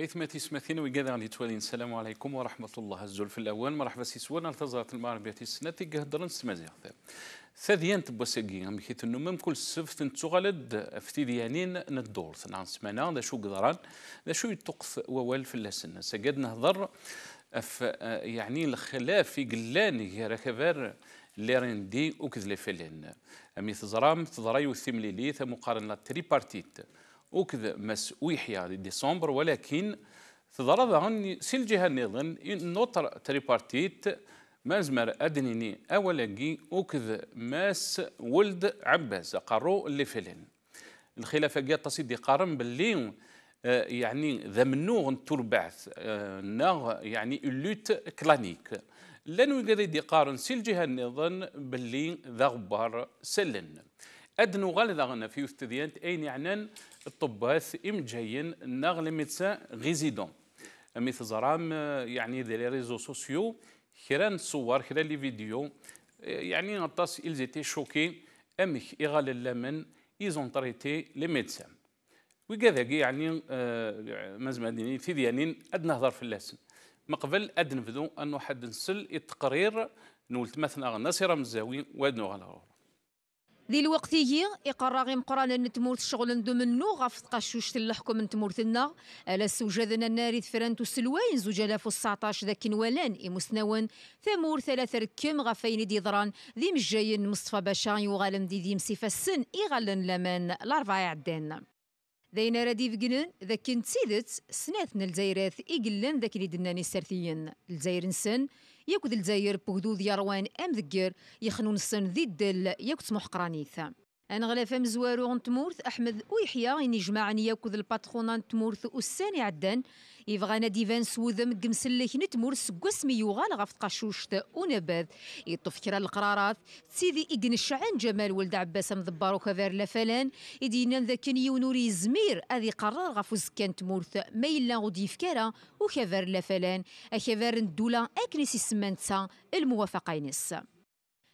إثماتي سماثين ويقاذ غادي توالين السلام عليكم ورحمة الله الزلف الأول مرحبا سيسوانا التزارت المغربية السنة هدرن سمازيغ ثانيا تبوساكي مكيت النوم كل سفت تغلد افتيديانين ندور ثنا سمانا ذا شو قدران ذا شو يتقف ووال في اللسنة سجد نهضر يعني الخلاف في قلاني ركبار اللي رندي وكذا فلان أمي تزرام تضريو الثمليلي مقارنة تريبارتيت وكذا مسؤوحيا ديسمبر ولكن تضرب عن سلجها النظام نوتر تريبارتيت مازمر أدنيني أولاقي وكذا ماس ولد عباس قارو اللي فلان الخلافة جات تصيد قارن باللي يعني ذا منو تربعث ناغ يعني اللوت كلانيك لانه يقدر يقارن سلجها النظام باللي ذا غبار سلن أدنو غالي ذا في يستديانت أين يعنان الطباث إمجاين ناغ ميدسان غيزيدون مثل زرام يعني دي ريزو سوسيو خيران صور خيران لي فيديو يعني نطاس ils étaient choqués أمك إغال اللمن ils ont traité les médecins وكذا يعني مازمانين في ديانين أدنى هضر في اللسن مقبل أدن بدو أنه حد نسل التقرير نولت مثلا ناصرة مزاوي وأدنو غالا ذي الوقت يجي يقرر مقرانا نتمورت الشغل ندو منو غاف تقشوش الحكم نتمورتنا على السوجادنا الناري فرانتو سلوين زوج 2019 ذاك نوالان مسنون ثمور ثلاثة ركم غافين ديضران ذي مجاين مصطفى باشا يغالم دي مسيفة السن يغالن لمن الأربعة عدان ذينا رادي فقنن ذاك نتسيدت سناتنا الجزائرات إقلن ذاك اللي دناني السرثيين الجزائر نسن ياكد الجزائر بهدود يروان أم ذكر يخنون السن ذي الدل ياكد سموح قرانيث أنا غلافة مزوارو نتمورث أحمد ويحيى إني جماعني ياكد الباتخونا نتمورث والساني عدان يبغانا ديفان سوذم قمسلك نتمورث قسمي يغال غاف تقشوشت ونباذ يطف كرا القرارات سيدي إقن الشعان جمال ولد عباس مضبارو كفار لفلان يدينا ذاكن يونوري زمير أذي قرار غافو زكان تمورث ميلا غديف كرا وكفار لفلان أكفار الدولة أكنسي سمانتسا الموافقينس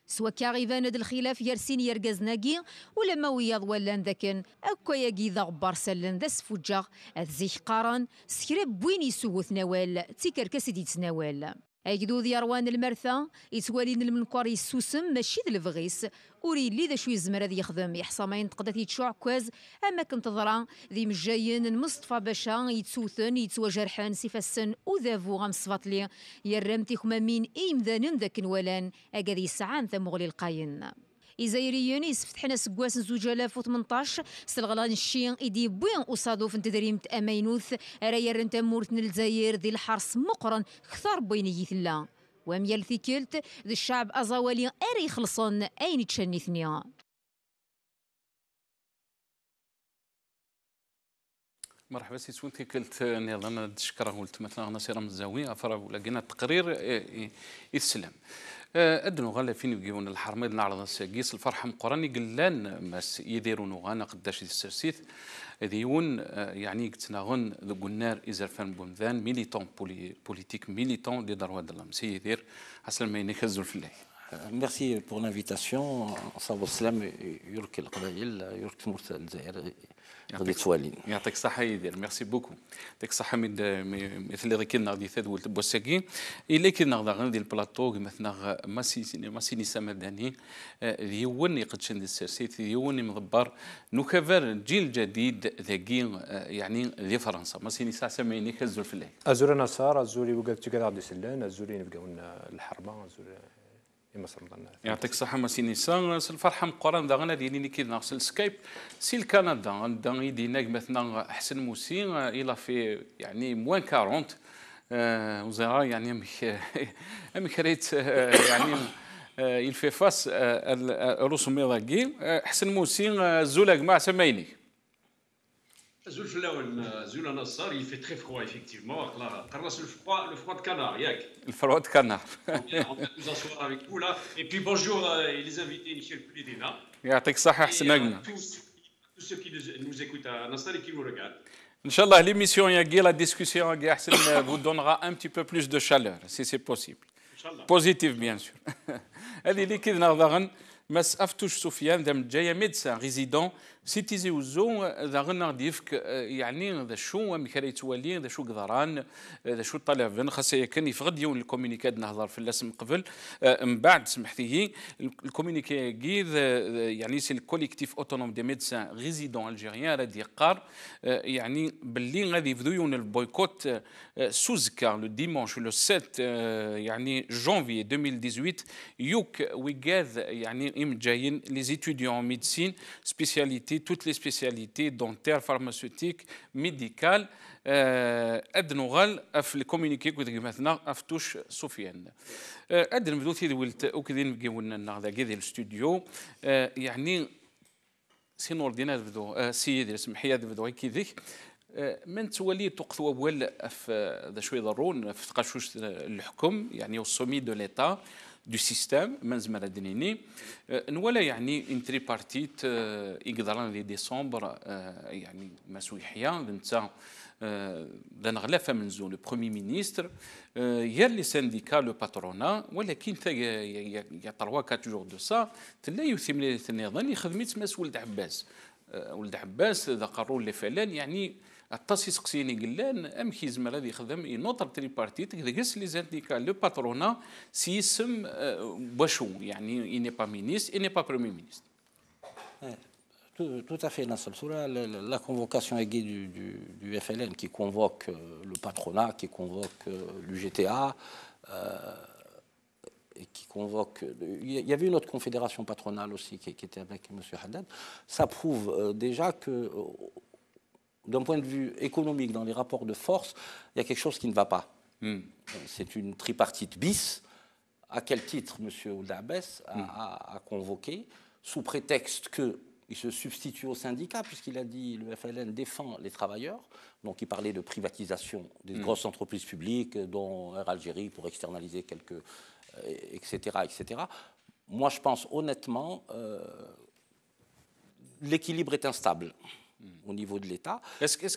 سوا كاغيفان هاد الخلاف يرسين يرقزناكي ولما وياض ولان ذاكن اكو ياكي ذا غبار سلن ذا سفوجاغ الزيخ قارن سكراب بوين يسوث نوال تيكر كاسدي تناوال ايدو ذي روان المرثى يتوالين المنكور يسوسم ماشي ذا الفغيس وري لي ذا شوي زمر هذا يخدم يحصى ما ينتقد يتشوع كواز اما كنت ضرا ذي مجاين مصطفى باشا يتسوثن يتسوى جرحان سيف السن وذافو غمصفاطلي يرمتي خمامين ايمذانن ذاك نولان اكادي سعان ثم مغلي القاين إزايريين يسفتحنا سكواس زوج 2018 سلغلان الشين إيدي بوين أصادو في تدريمة أمينوث راير انت مورتن الجزائر ذي الحرس مقرن كثار بيني ثلا وميال ثيكلت ذي الشعب أزاولي أري خلصن أين تشني ثنيا مرحبا سي سوين ثيكلت نظام تشكره قلت مثلا نصير مزاوي أفرا لقينا التقرير يتسلم أدنو غالا فين يبقيون الحرميد نعرض الساقيس الفرحة مقراني قلان ماس يديرون غانا قداش السرسيث ذيون يعني قتناغن ذو النار إزرفان بومذان ميليتون بوليتيك ميليتون دي درواد الله سي يدير حسن ما ينخزل في الله. Merci pour l'invitation. صابو السلام يركي القبائل يركي مرسى الجزائر غادي توالين. يعطيك الصحة يدير ميرسي بوكو. يعطيك الصحة مثل اللي كنا غادي ثاد ولد بوساكي إلا كنا غادي البلاطو مثلا ماسيني سمداني ديون يقدشن دي السرسيت ديون مضبر نكفر الجيل الجديد ذاكي يعني ذي فرنسا ماسيني ساعة سميني كزول في الله. أزوري نصار أزوري وقت تقدر غادي سلان أزوري نبقاون الحربة أزوري يعطيك الصحة مسي نيسان الفرحة مقارنة داغنا ديالي كي ناقص السكايب سي الكندا داغي ديناك مثلا أحسن موسي إلى في يعني موان 40 وزارة يعني أمك ريت يعني il fait face الرسومي ذاكي أحسن موسي زولاك مع سمايني Zul Nassar, il fait très froid, effectivement. Le froid de canard, Yak. Le froid de canard. On va nous asseoir avec vous là. Et puis bonjour les invités, Michel Poulidina. يعطيك الصحة أحسن أجمل. Tous ceux qui nous écoutent à Nassar et qui nous regardent. Inch'Allah, l'émission Yagi, la discussion Yagi Ahsen vous donnera un petit peu plus de chaleur, si c'est possible. Positif, bien sûr. هذه اللي كي نهضرن مس أفتوش سفيان دم جاية ميدسان ريزيدون سيتيزي وزو ذا غنا غادي يفك يعني ذا شو مكرا يتولي ذا شو قدران ذا شو طالع فين خاصه كان يفقد يوم الكومينيكاد نهضر في اللسم قبل من بعد سمحتي الكومينيكي كيد يعني سي الكوليكتيف اوتونوم دي ميدسان ريزيدون الجيريان راه يقار يعني باللي غادي يبدو يون البويكوت سوزكا لو ديمونش لو 7 يعني جانفي 2018 يوك ويغاذ يعني ام جايين لي زيتوديون ميديسين سبيسياليتي toutes les spécialités dentaires, pharmaceutiques, médicales. أدنغال في الكوميونيكي كنت مثلا أفتوش سفيان أدن بدو تي ولت أكدين بجيونا النهضة كذي الاستوديو يعني سينور دينا بدو سيدي سمحي هذا بدو كذيك من تولي تقثو أول في ذا شوي ضرون في تقاشوش الحكم يعني السومي دو ليتا du système من زمان دنيني نولا يعني ان تريبارتيت يقدران لي ديسمبر يعني مسويحيا نتا نغلفها من زون لو برومي مينيستر يا لي سانديكا لو باترونا ولكن يا 3 4 جور دو سا تلا يثم لي النظام يخدميت ماس ولد عباس ولد عباس ذا قرون اللي فعلا يعني الطاسي سقسيني قلان ام كي زمر هذا يخدم نوتر تريبارتيت كذا لي زانديكا لو باترونا سيسم بوشو يعني ني با مينيستر ني با برومي مينيستر. Tout à fait, Nassal Soula. La convocation aiguë du FLN qui convoque le patronat, qui convoque l'UGTA, et qui convoque. Il y avait une autre confédération patronale aussi qui était avec M. Haddad. Ça prouve déjà que, d'un point de vue économique, dans les rapports de force, il y a quelque chose qui ne va pas. C'est une tripartite bis. À quel titre M. Ould Abbès a convoqué, sous prétexte qu'il se substitue aux syndicats, puisqu'il a dit le FLN défend les travailleurs. Donc il parlait de privatisation des grosses entreprises publiques, dont Air Algérie pour externaliser quelques... etc., etc. Moi, je pense honnêtement, l'équilibre est instable au niveau de l'État. Est-ce que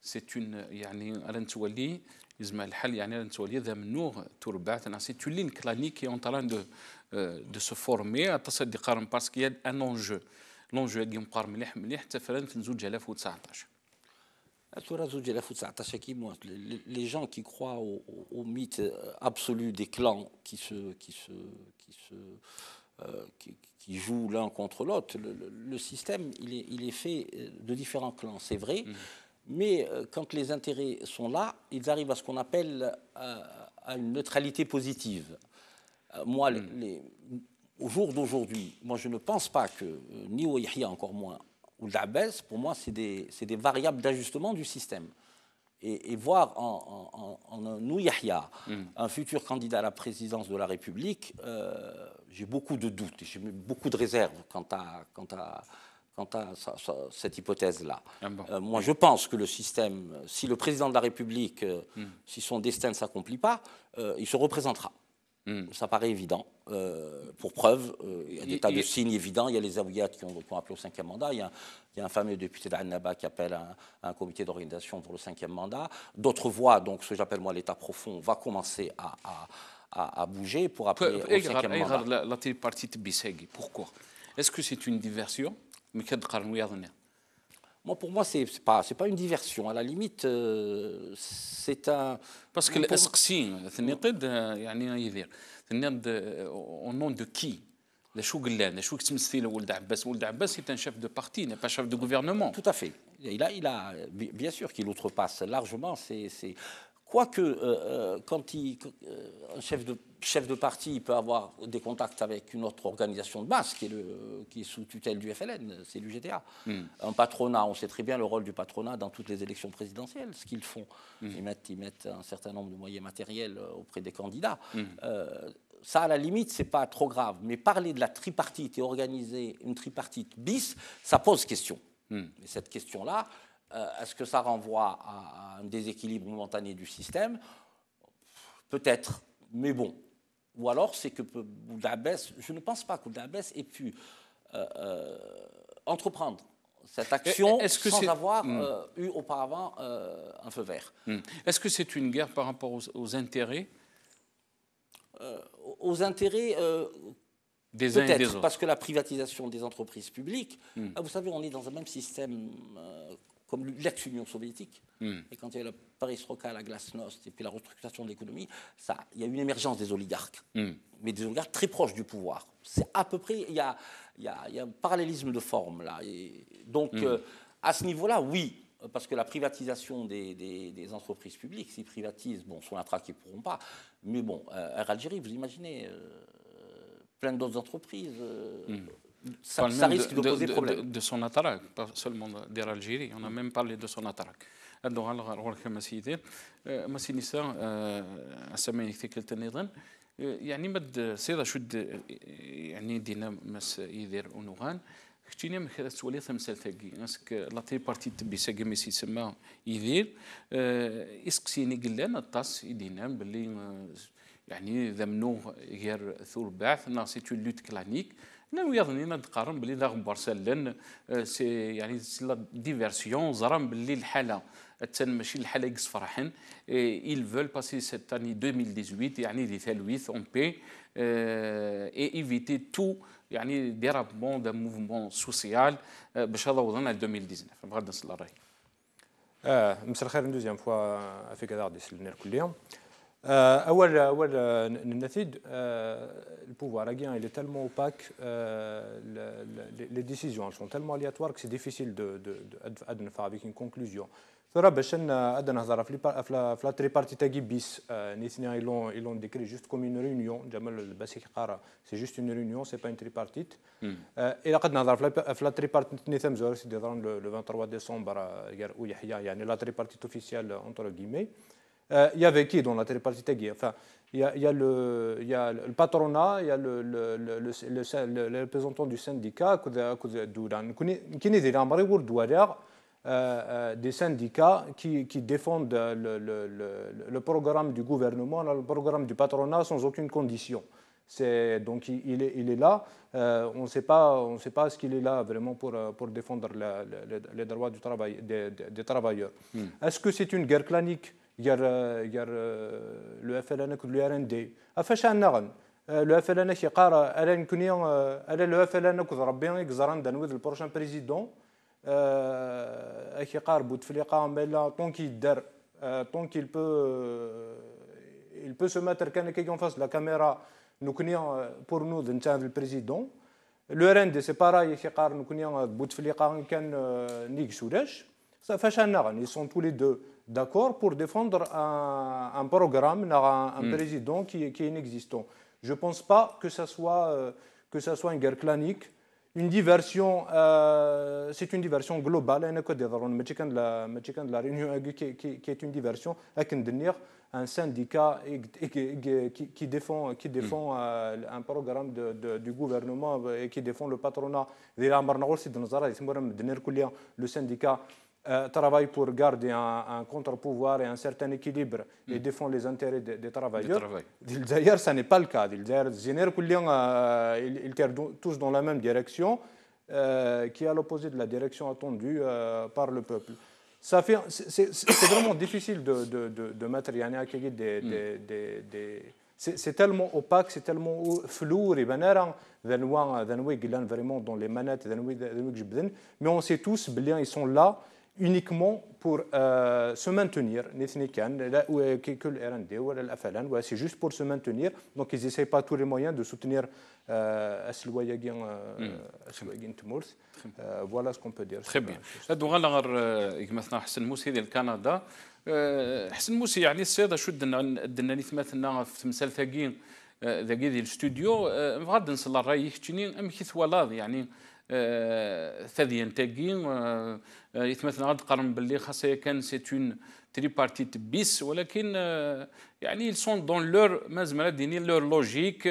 c'est une يعني أنا تولي يزمع الحل يعني أنا تولي ذا منوغ تربعت c'est une ligne clanique qui est en train de se former تصدق قارن parce qu'il y a un enjeu l'enjeu اللي مقارن مليح مليح حتى فرنت في 2019 Les gens qui croient au mythe absolu des clans qui jouent l'un contre l'autre, le système, il est fait de différents clans, c'est vrai, mais quand les intérêts sont là, ils arrivent à ce qu'on appelle à une neutralité positive. Moi, au jour d'aujourd'hui, moi je ne pense pas que, ni au Yahya encore moins, ou l'Abbès, pour moi, c'est des variables d'ajustement du système. Et voir en un Yahya, un futur candidat à la présidence de la République, j'ai beaucoup de doutes, j'ai beaucoup de réserves quant à cette hypothèse-là. Moi, je pense que le système, si le président de la République, si son destin ne s'accomplit pas, il se représentera. Ça paraît évident. Pour preuve, il y a des tas de signes évidents. Il y a les Aouiyats qui ont appelé au 5e mandat. Il y a un fameux député d'Annaba qui appelle à un comité d'organisation pour le 5e mandat. D'autres voix, donc ce que j'appelle moi l'état profond, va commencer à bouger pour appeler au 5e mandat. La tripartite Bissegui, pourquoi? Est-ce que c'est une diversion? Moi, pour moi, c'est pas une diversion. À la limite, c'est un... Parce que l'asqsi, au nom de qui? Ould Abbas est un chef de parti, n'est pas chef de gouvernement. Tout à fait. Bien sûr qu'il outrepasse largement. Quoique, quand un chef de parti peut avoir des contacts avec une autre organisation de base qui est sous tutelle du FLN, c'est l'UGTA. Un patronat, on sait très bien le rôle du patronat dans toutes les élections présidentielles, ce qu'ils font. Ils mettent un certain nombre de moyens matériels auprès des candidats. Ça, à la limite, c'est pas trop grave. Mais parler de la tripartite et organiser une tripartite bis, ça pose question. Et cette question-là, est-ce que ça renvoie à un déséquilibre momentané du système? Peut-être, mais bon. Ou alors, c'est que Ould Abbès, je ne pense pas qu'Ould Abbès ait pu entreprendre cette action sans avoir eu auparavant un feu vert. Est-ce que c'est une guerre par rapport aux intérêts? Aux intérêts, des uns et des Peut-être, autres. parce que la privatisation des entreprises publiques, vous savez, on est dans un même système comme l'ex-Union soviétique. Et quand il y a eu la perestroïka, la glasnost, et puis la restructuration de l'économie, il y a eu une émergence des oligarques, mais des oligarques très proches du pouvoir. C'est à peu près, il y a un parallélisme de forme là. Et donc, à ce niveau-là, oui. Parce que la privatisation des entreprises publiques, s'ils privatisent, bon, Sonatrach, ils ne pourront pas. Mais bon, Air Algérie, vous imaginez, plein d'autres entreprises, ça risque de poser problème. De Sonatrach, pas seulement d'Air Algérie, on a même parlé de Sonatrach. هذو غير كما سيدي ما سي نساء السماء يكتكلت نظام يعني مد سيدا شد يعني دينا مس يدير أونوغان كتينا مخدت سوالي ثمثال تاقي اسك لا بارتي تبي ساقي ميسي سما يدير اسك سيني قلنا الطاس يدينا باللي يعني ذمنو غير ثور بعث نا سي اون لوت كلانيك نو يظني نتقارن باللي ذا غبار سلان سي يعني سي لا ديفيرسيون زرام باللي الحاله ماشي الحاله يقص فرحا ils veulent passer cette année 2018 يعني دي ثالويث اون بي et éviter tout يعني dérapement d'un mouvement social باش هذا وضعنا 2019 بغض نصل الراي. مساء الخير دوزيام فوا في كذا غادي يسلنا الكليه. اول النتيجه البوفوار اغيان il est tellement opaque, les décisions sont tellement aléatoires que c'est difficile de faire avec une conclusion. ترى باش عندنا نهضر في لا تريبارتي تاعي بيس نيثنيا ils l'ont décrit juste comme une réunion جمال الباسي قاره c'est juste une réunion c'est pas une tripartite. الى قد نهضر في لا تريبارتيت نيثم زور سي ديران le 23 décembre ويحيى يعني la tripartite officielle entre guillemets. Il y avait qui dans la tripartite tagui? Enfin, il y a le patronat, il y a le représentant du syndicat, des syndicats qui défendent le programme du gouvernement, le programme du patronat sans aucune condition. Donc il est là, on ne sait pas ce qu'il est là vraiment pour défendre les droits du travail, des travailleurs. Est-ce que c'est une guerre clanique? يار لو اف ال ان كل يرندي افاش نغن لو اف ال ان كي قارا الان كونيا على لو اف ال ان كذ ربي يقزران دانويد البروشان بريزيدون كي قار بوتفليقه مالا طونك يدار طونك il peut se mettre كان en face de la caméra nous كونيا pour nous نتاع البريزيدون لو رند سي باراي كي قار nous كونيا بوتفليقه كان نيك سولاش فاش نغن ils sont tous les deux d'accord pour défendre un programme, un président qui est inexistant. Je ne pense pas que ça soit une guerre clanique. Une diversion, c'est une diversion globale. De la réunion qui est une diversion, avec un syndicat qui défend un programme du gouvernement et qui défend le patronat. Le syndicat travaille pour garder un contre-pouvoir et un certain équilibre et défend les intérêts des travailleurs. D'ailleurs, ça n'est pas le cas. Ils tirent tous dans la même direction, qui est à l'opposé de la direction attendue par le peuple. C'est vraiment difficile de mettre c'est tellement opaque, c'est tellement flou, vraiment dans les manettes, mais on sait tous, ils sont là uniquement pour se maintenir, c'est juste pour se maintenir, donc ils n'essayent pas tous les moyens de soutenir voilà ce qu'on peut dire. Très bien. مثلا حسن موسي ديال كندا حسن موسي يعني السيده شو دنا مثلنا في تمثال ثاقين ذاك ديال الاستوديو غاد نصل الراي كتشني ام كي ثوالاد يعني ثديان تاقين يتمثل غاد قرن باللي خاصها كان سي اون تريبارتيت بيس ولكن يعني ils sont dans leur مازال ديني leur logique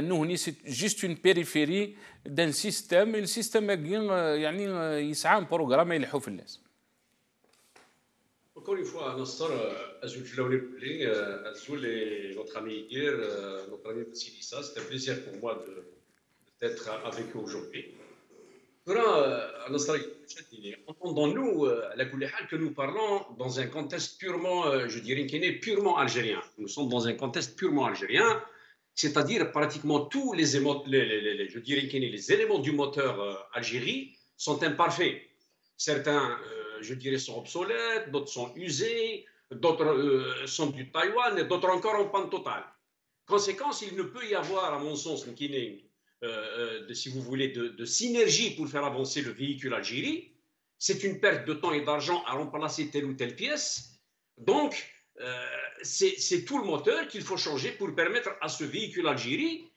nous هني c'est juste une périphérie d'un système et le système يعني يسعى بروغرام يلحو في الناس. Encore une fois, Nasser, notre ami hier, notre ami Vassilissa, c'est un plaisir pour moi d'être avec eux aujourd'hui. Entendons-nous que nous parlons dans un contexte purement, je dirais, qui est purement algérien. Nous sommes dans un contexte purement algérien c'est-à-dire pratiquement tous je dirais que les éléments du moteur Algérie sont imparfaits. Certains, je dirais, sont obsolètes, d'autres sont usés, d'autres sont du Taïwan et d'autres encore en panne totale. Conséquence, il ne peut y avoir, à mon sens, si vous voulez, de synergie pour faire avancer le véhicule Algérie. C'est une perte de temps et d'argent à remplacer telle ou telle pièce. Donc, c'est tout le moteur qu'il faut changer pour permettre à ce véhicule Algérie,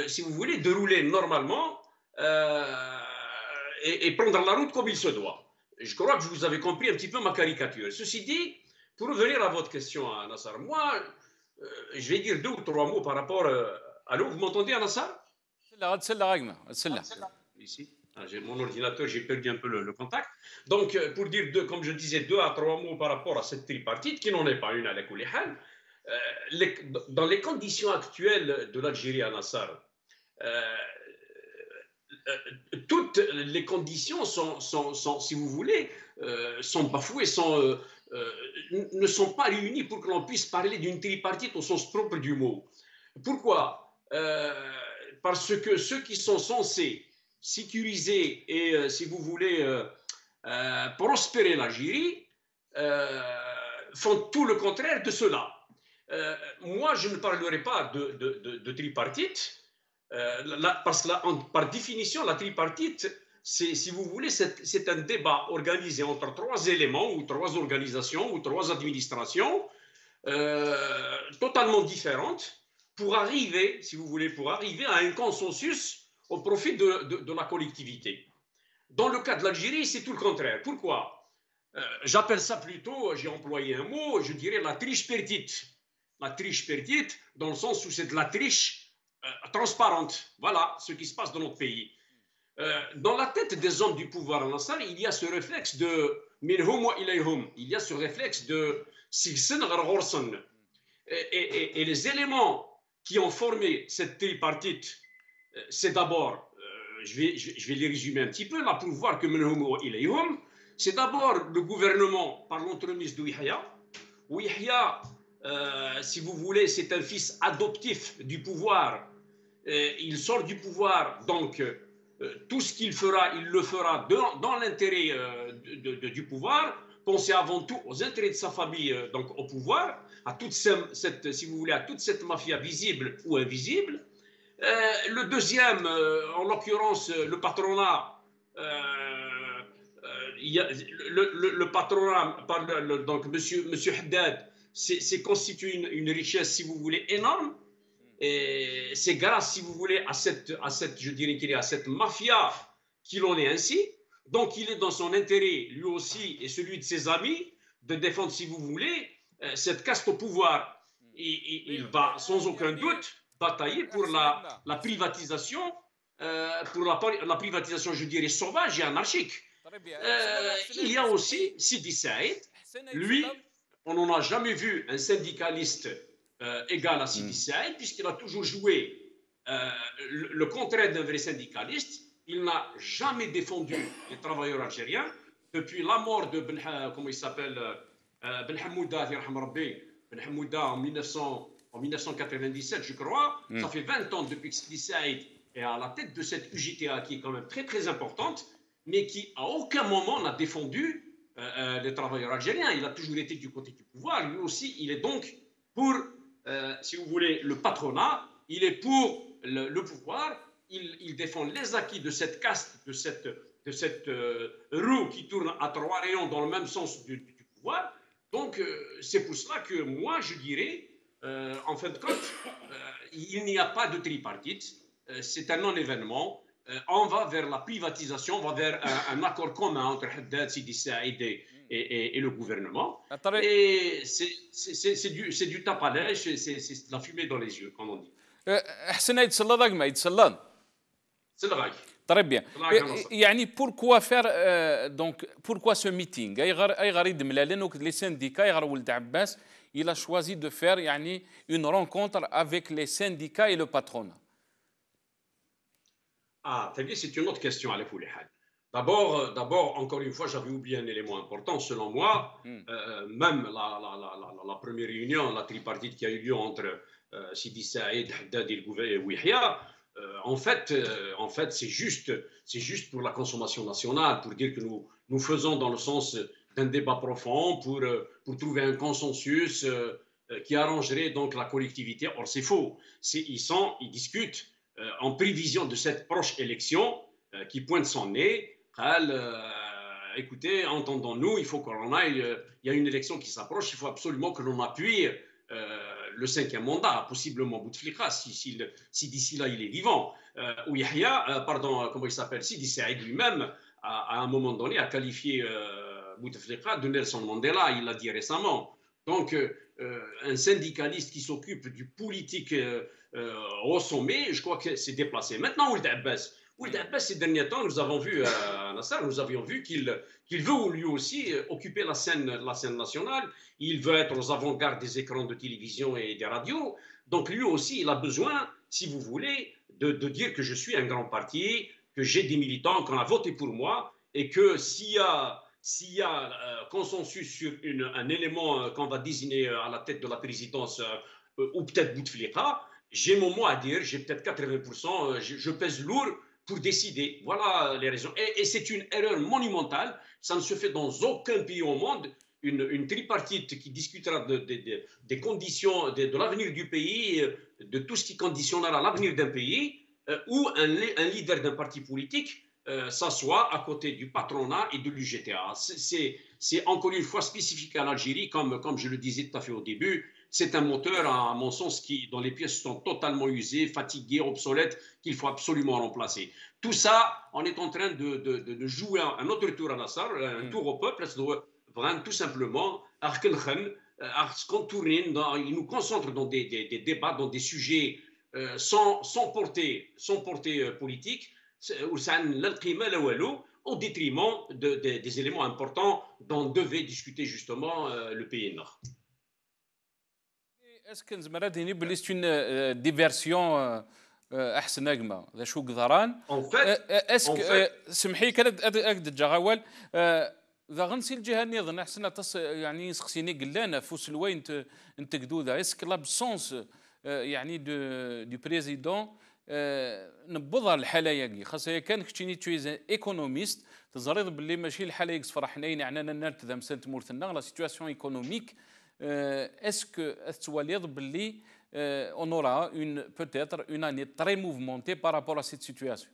si vous voulez, de rouler normalement et prendre la route comme il se doit. Je crois que vous avez compris un petit peu ma caricature. Ceci dit, pour revenir à votre question, Nassar, moi, je vais dire 2 ou 3 mots par rapport... Allô, vous m'entendez, Nassar? Ici. J'ai mon ordinateur, j'ai perdu un peu le contact. Donc, pour dire, comme je disais, 2 à 3 mots par rapport à cette tripartite, qui n'en est pas une à la Koulihal, dans les conditions actuelles de l'Algérie à Nassar, toutes les conditions sont, si vous voulez, sont bafouées, ne sont pas réunies pour que l'on puisse parler d'une tripartite au sens propre du mot. Pourquoi? Parce que ceux qui sont censés sécuriser et, si vous voulez, prospérer l'Algérie, font tout le contraire de cela. Moi, je ne parlerai pas de tripartite, parce que par définition, la tripartite, si vous voulez, c'est un débat organisé entre 3 éléments ou 3 organisations ou 3 administrations totalement différentes pour arriver, si vous voulez, à un consensus au profit de la collectivité. Dans le cas de l'Algérie, c'est tout le contraire. Pourquoi? J'appelle ça plutôt, j'ai employé un mot, je dirais la triche perdite. La triche perdite, dans le sens où c'est de la triche transparente. Voilà ce qui se passe dans notre pays. Dans la tête des hommes du pouvoir en Nassar, il y a ce réflexe de minhum wa ilayhum. Il y a ce réflexe de sigsen gharghorsen. Et les éléments qui ont formé cette tripartite, c'est d'abord, je vais les résumer un petit peu là pour voir que minhum wa ilayhum, c'est d'abord le gouvernement par l'entremise de Yahya. Yahya, si vous voulez, c'est un fils adoptif du pouvoir. Il sort du pouvoir, donc tout ce qu'il fera, il le fera dans l'intérêt du pouvoir. Pensez avant tout aux intérêts de sa famille, donc au pouvoir, à toute cette, si vous voulez, à toute cette mafia visible ou invisible. Le deuxième, en l'occurrence, le patronat, le patronat, donc monsieur Haddad, c'est constitué une richesse, si vous voulez, énorme. Et c'est grâce, si vous voulez, je dirais qu'il est à cette mafia qu'il en est ainsi. Donc, il est dans son intérêt, lui aussi, et celui de ses amis, de défendre, si vous voulez, cette caste au pouvoir. Il va, sans aucun doute, batailler pour la privatisation, la privatisation, je dirais, sauvage et anarchique. Il y a aussi Sidi Saïd. Lui, on n'en a jamais vu un syndicaliste égal à Sidi Saïd, puisqu'il a toujours joué le contraire d'un vrai syndicaliste. Il n'a jamais défendu les travailleurs algériens depuis la mort de comment il s'appelle, Ben Hamouda, en 1997, je crois. Ça fait 20 ans depuis que Sidi Saïd est à la tête de cette UJTA qui est quand même très très importante, mais qui à aucun moment n'a défendu les travailleurs algériens. Il a toujours été du côté du pouvoir. Lui aussi, il est donc pour, si vous voulez, le patronat. Il est pour le pouvoir. Il défend les acquis de cette caste, de cette roue qui tourne à 3 rayons dans le même sens du pouvoir. Donc, c'est pour cela que moi, je dirais, en fin de compte, il n'y a pas de tripartite. C'est un non-événement. On va vers la privatisation, on va vers un accord commun entre Haddad, Sidi Saïd et le gouvernement. Et c'est du tape à l'œil, c'est de la fumée dans les yeux, comme on dit. Très bien. يعني pourquoi faire donc pourquoi ce meeting اي غريد ملا لانه les syndicats يغرا ولد عباس il a choisi de faire يعني une rencontre avec les syndicats et le patronat. Ah, très bien, c'est une autre question à l'Efoulihad. D'abord, encore une fois, j'avais oublié un élément important. Selon moi, même la première réunion, la tripartite qui a eu lieu entre Sidi Saïd, Haddad et Ouihia, en fait, c'est juste pour la consommation nationale, pour dire que nous faisons dans le sens d'un débat profond, pour trouver un consensus qui arrangerait donc la collectivité. Or, c'est faux. Ils discutent en prévision de cette proche élection qui pointe son nez. Écoutez, entendons-nous, il faut qu'on aille. Il y a une élection qui s'approche, il faut absolument que l'on appuie le 5e mandat, possiblement Bouteflika, si d'ici là il est vivant. Ou Yahya, pardon, comment il s'appelle, Sidi Saïd lui-même, à un moment donné, a qualifié Bouteflika de Nelson Mandela, il l'a dit récemment. Donc, un syndicaliste qui s'occupe du politique au sommet, je crois que c'est déplacé. Maintenant, Ould Abbas, ces derniers temps, nous avons vu à Nasser, nous avions vu qu'il veut lui aussi occuper la scène nationale. Il veut être aux avant-gardes des écrans de télévision et des radios. Donc lui aussi, il a besoin, si vous voulez, de dire que je suis un grand parti, que j'ai des militants, qu'on a voté pour moi, et que s'il y a consensus sur un élément qu'on va désigner à la tête de la présidence, ou peut-être Bouteflika, j'ai mon mot à dire, j'ai peut-être 80%, je pèse lourd pour décider. Voilà les raisons. Et c'est une erreur monumentale. Ça ne se fait dans aucun pays au monde. Une tripartite qui discutera des conditions, de l'avenir du pays, de tout ce qui conditionnera l'avenir d'un pays, où un leader d'un parti politique s'assoit à côté du patronat et de l'UGTA. C'est encore une fois spécifique à l'Algérie, comme je le disais tout à fait au début. C'est un moteur, à mon sens, dont les pièces sont totalement usées, fatiguées, obsolètes, qu'il faut absolument remplacer. Tout ça, on est en train de jouer un autre tour à Nasser, un tour au peuple, tout simplement, se contourner, il nous concentre dans des débats, dans des sujets sans portée politique, au détriment des éléments importants dont devait discuter justement le pays nord. Est-ce que نزمر هذه بلي سي اون ديفيرسيون احسن اجمع ذا شو قدران اسك سمحي كان اكد جغوال ذا غنسي الجهه النظام احسن يعني سقسيني قلانا فوس الوين انت قدوده اسك لابسونس يعني دو بريزيدون نبضها الحلايا خاصه كان كتشيني تويز ايكونوميست تزريض باللي ماشي الحلايا فرحنين يعني انا نرت ذا مسنت مورثنا لا سيتواسيون ايكونوميك est-ce que on aura peut-être une année très mouvementée par rapport à cette situation?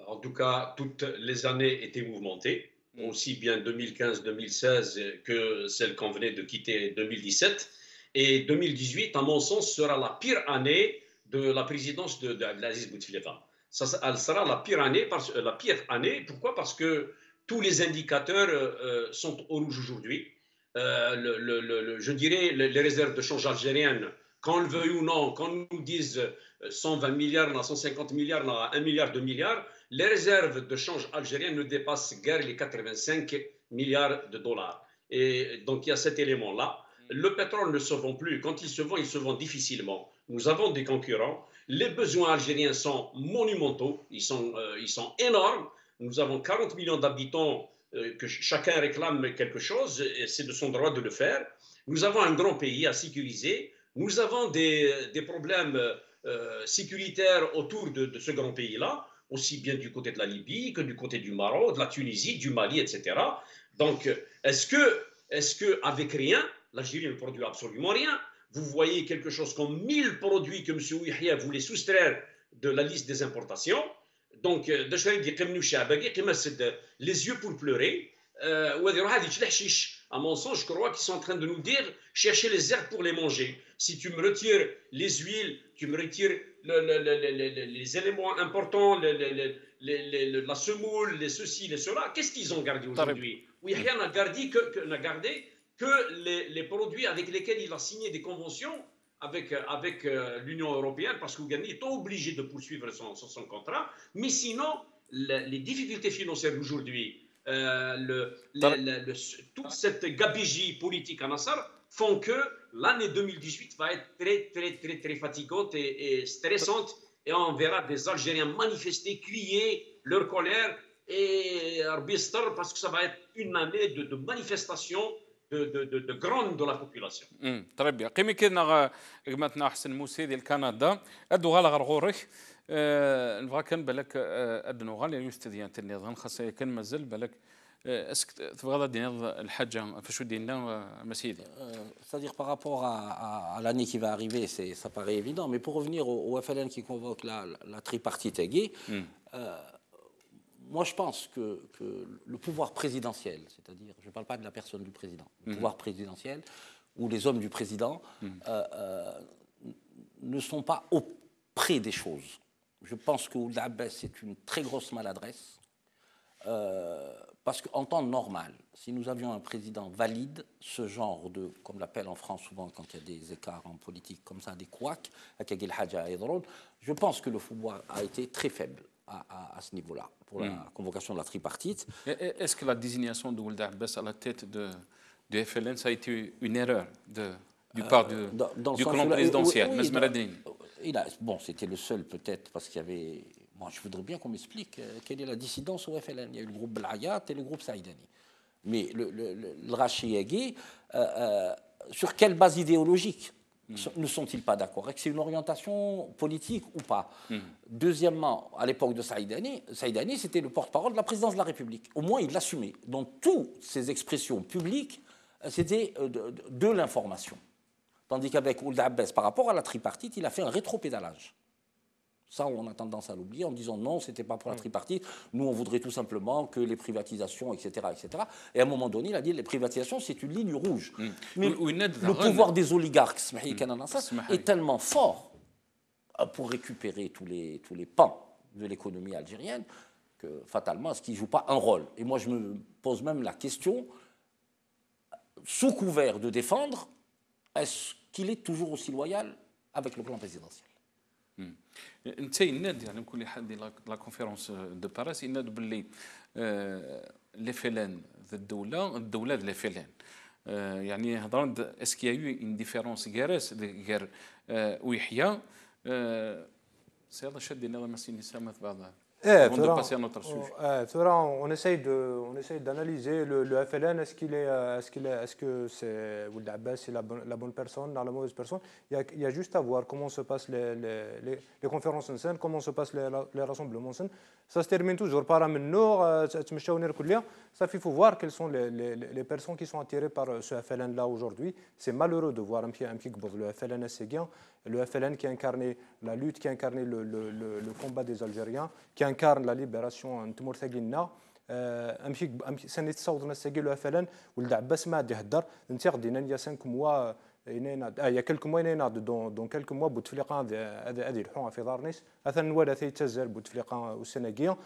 En tout cas, toutes les années étaient mouvementées, aussi bien 2015-2016 que celle qu'on venait de quitter 2017. Et 2018, à mon sens, sera la pire année de la présidence d'Abdelaziz Bouteflika. Elle sera la pire année. Pourquoi? Parce que tous les indicateurs sont au rouge aujourd'hui. Je dirais les réserves de change algériennes, qu'on le veuille ou non, qu'on nous dise 120 milliards, 150 milliards, 1 milliard, 2 milliards, les réserves de change algériennes ne dépassent guère les 85 milliards de dollars. Et donc il y a cet élément-là. Le pétrole ne se vend plus. Quand il se vend difficilement. Nous avons des concurrents. Les besoins algériens sont monumentaux, ils sont énormes. Nous avons 40 millions d'habitants, que chacun réclame quelque chose, et c'est de son droit de le faire. Nous avons un grand pays à sécuriser. Nous avons des problèmes sécuritaires autour de ce grand pays-là, aussi bien du côté de la Libye que du côté du Maroc, de la Tunisie, du Mali, etc. Donc, est-ce que avec rien, l'Algérie ne produit absolument rien? Vous voyez quelque chose comme 1000 produits que M. Ouihia voulait soustraire de la liste des importations. Donc, les yeux pour pleurer. À mon sens, je crois qu'ils sont en train de nous dire chercher les herbes pour les manger. Si tu me retires les huiles, tu me retires les éléments importants, la semoule, les ceci, les cela, qu'est-ce qu'ils ont gardé aujourd'hui? Ouihia n'a gardé que les produits avec lesquels il a signé des conventions avec l'Union européenne, parce qu'Ougani est obligé de poursuivre son contrat. Mais sinon, les difficultés financières d'aujourd'hui, toute cette gabegie politique à Nasser font que l'année 2018 va être très, très, très, très fatigante et stressante. Et on verra des Algériens manifester, crier leur colère, et parce que ça va être une année de manifestation de grande de la population. Très bien. Comme كنا maintenant حسن موسى ديال كندا ادو غالا غرغورك نبغى كان بالك ادنو غالا يستديان النظام خاصه كان مازال بالك اسك تبغى دينا الحاجه فاش دينا مسيدي. C'est-à-dire par rapport à l'année qui va arriver, ça paraît évident, mais pour revenir au FLN qui convoque la tripartite aiguë, moi je pense que le pouvoir présidentiel, c'est-à-dire, je ne parle pas de la personne du président, le pouvoir présidentiel ou les hommes du président ne sont pas auprès des choses. Je pense que Ould Abbas, c'est une très grosse maladresse. Parce qu'en temps normal, si nous avions un président valide, ce genre de, comme l'appelle en France souvent quand il y a des écarts en politique comme ça, des couacs, je pense que le pouvoir a été très faible à ce niveau-là, pour la convocation de la tripartite. Est-ce que la désignation de Ould Abbas à la tête du FLN, ça a été une erreur du part du clan présidentiel? Bon, c'était le seul peut-être, parce qu'il y avait... Moi, je voudrais bien qu'on m'explique quelle est la dissidence au FLN. Il y a eu le groupe Belayat et le groupe Saïdani. Mais le Rachi Agui, sur quelle base idéologique ne sont-ils pas d'accord? Est-ce que c'est une orientation politique ou pas? Deuxièmement, à l'époque de Saïdani, c'était le porte-parole de la présidence de la République. Au moins, il l'assumait. Donc, toutes ces expressions publiques, c'était de l'information. Tandis qu'avec Ould Abbas, par rapport à la tripartite, il a fait un rétropédalage. Ça, on a tendance à l'oublier en disant non, ce n'était pas pour la tripartite. Nous, on voudrait tout simplement que les privatisations, etc., etc. Et à un moment donné, il a dit les privatisations, c'est une ligne rouge. Mais le pouvoir des oligarques est tellement fort pour récupérer tous les pans de l'économie algérienne que fatalement, est-ce qu'il ne joue pas un rôle? Et moi, je me pose même la question, sous couvert de défendre, est-ce qu'il est toujours aussi loyal avec le clan présidentiel? انت يناد يعني بكل حد لا كونفيرونس دو باريس يناد باللي لي فيلان الدوله لي فيلان يعني هضرنا اسكي يو اون ديفيرونس غيرس غير ويحيى سي هذا شدينا ما سيني سامت بعضها. On essaye d'analyser le FLN. Est-ce que c'est Ould Abbas, c'est la bonne personne, la mauvaise personne? Il y a juste à voir comment se passent les conférences en scène, comment se passent les rassemblements en scène. Ça se termine toujours par un nour. Ça il faut voir quelles sont les personnes qui sont attirées par ce FLN là aujourd'hui. C'est malheureux de voir un petit le FLN Séguin, le FLN qui a incarné la lutte, qui a incarné le combat des Algériens, qui incarne la libération de Timour Thaguina. سنة تصاوضنا الساقي لو فلان ولد عباس ما غادي يهدر انت غادينا يا 5 موا يا كلك موا ينينا دون كلك موا بوتفليقه هذه الحومه في دارنيس مثلا ولا تيتزال بوتفليقه والسناقيه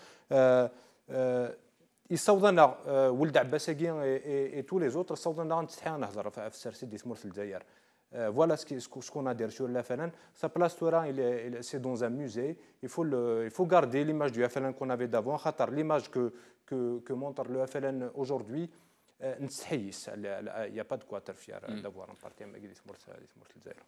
يصاوضنا ولد عباس اي تو لي زوتر صاوضنا نتستحي نهضر في السرسي دي تمور في الجزائر. Voilà ce qu'on a dit sur le FLN. Sa place, c'est dans un musée. Il faut garder l'image du FLN qu'on avait d'avant. L'image que montre le FLN aujourd'hui, il n'y a pas de quoi être fier d'avoir un parti avec des Morts.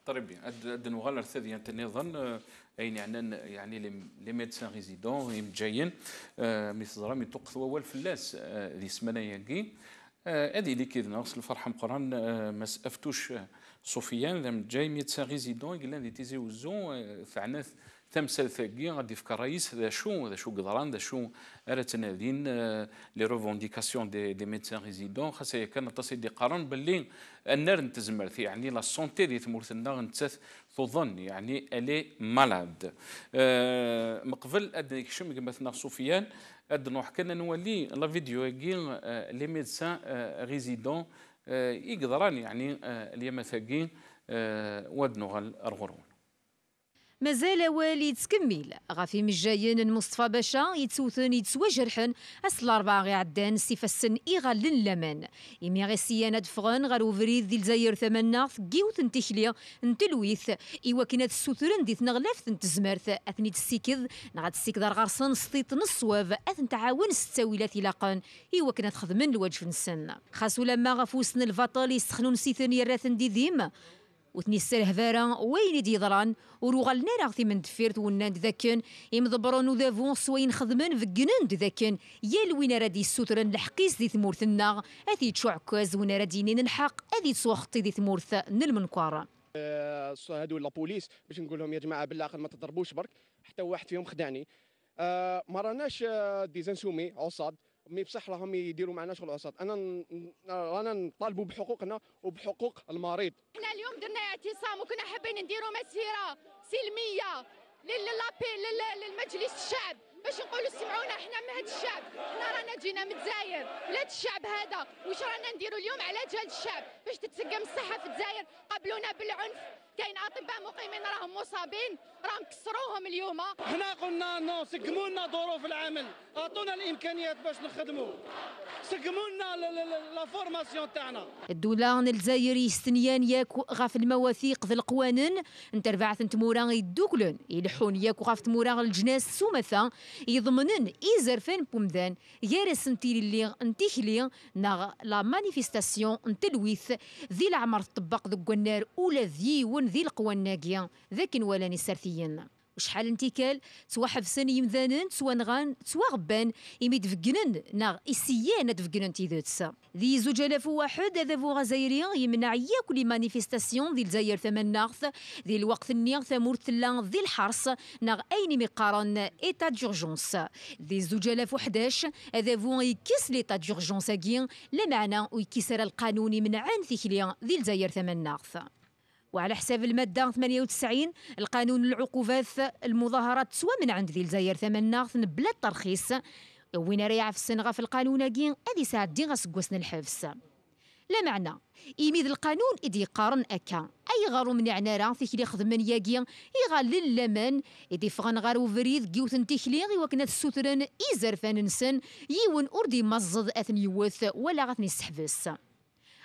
Très bien. النغال الثانية النظام يعني les médecins résidents جايين مثل ضرام يتوقف أول فلاس ذي سمانة يجي هذه اللي كذا نغسل الفرحة مقرن ما سأفتوش صوفيان لم جاي ميدسان ريزيدون قلنا دي تيزي وزون فعناث تمثال ثقي غادي في كرايس ذا شو قدران ذا شو ارتنادين لي ريفونديكاسيون دي ميدسان ريزيدون خاصه كان تصيد دي قرن باللي النار نتزمرت يعني لا سونتي دي تمورثنا نتث تظن يعني الي مالاد مقبل اديك شم مثلا صوفيان ادنو حكينا نولي لا فيديو كي لي ميدسان ريزيدون يقدران يعني اليوم ثقين ودنو الغرون مازال والي تكمل غافي مجايين مصطفى باشا يتسوثن يتسوى جرحن اصل 4 غي عدان سيفسن ايغالن لمن يمي غي سيانا دفغن غارو فريد ديال زاير ثمنا ثقيو تنتخليا نتلويث ايوا كانت السوثرن دي تنغلاف تنتزمرت اثني تسيكذ نغات السيكدار غارسن سطيط نصواب اثن تعاون ستاويلات لاقان ايوا كانت خدمن الوجه نسن خاصو لما غفوسن الفاطال يسخنون سيثن يراثن دي ذيم وتنسى الهفارة وين يدي ضران وروغالنا راغتي من دفيرت وناند ذاكن يمضبرون وذافون سوين خدمن فكنند ذاكن يا وين رادي السوترن الحقيس دي ثمورثنا اثي تشعكاز وين رادينين الحق اثي تسوختي دي ثمورث نلمنكوار هادو لابوليس باش نقول لهم يا جماعه بالعقل ما تضربوش برك حتى واحد فيهم خدعني ما راناش ديزانسومي عصاد مي بصح راهم يديروا معنا شغل عصاد رانا نطالبوا بحقوقنا وبحقوق المريض. احنا اليوم درنا اعتصام وكنا حابين نديروا مسيره سلميه للمجلس الشعب باش نقولوا سمعونا احنا من هذا الشعب، احنا رانا جينا من الجزائر ولاد الشعب هذا، واش رانا نديروا اليوم على جال الشعب باش تتسقم الصحه في الجزائر؟ قبلونا بالعنف، كاين اطباء مقيمين راهم مصابين راهم كسروهم اليوم. احنا قلنا نو سقموا لنا ظروف العمل، اعطونا الامكانيات باش نخدموا، سقموا لنا لا فورماسيون تاعنا. الدولة الجزائر يستنيان ياك غاف المواثيق ذي القوانين انترفعت انتمورا يدوكلن يلحون ياك غاف تمورا الجناس سومثا يضمنن إزرفان بومدان يارس انتي اللي انتيخلي ناغ لا مانيفيستاسيون انتلويث ذي العمر طبق ذو النار ولا ذي ون ذي القواناقيا ذاك ولاني سارثيين وشحال انتكال سوا حبسن يمذانن سوا نغان سوا غبان يميد فكنن ناغ إسيان دفكنن تيذوتس ذي 2001 هذا فو غزايري يمنع ياك لي مانيفيستاسيون ذي الجزائر ثمن ناغث ذي الوقت النيغ ثمورت لا ذي الحرس ناغ أين مقارن إيتا ديورجونس ذي 2011 هذا فو يكس ليتا ديورجونس أكين لا معنى ويكسر القانون من عن ثيكليا ذي الجزائر ثمن ناغث. وعلى حساب المادة 98 القانون العقوبات المظاهرات سوا من عند ذي الجزائر ثمن بلا ترخيص وين رايع في السنغة في القانون أكين هذه ساعة دي غاسكوسن الحبس لا معنى يميد القانون إدي قارن أكا أي غارو من عنارة تيكلي خدمن ياكي يغالل اللمان إدي فغن غارو فريد جيوثن تيكلي وكنا السوترن إزرفان نسن يون أردي مزض أثن يوث ولا غثني السحبس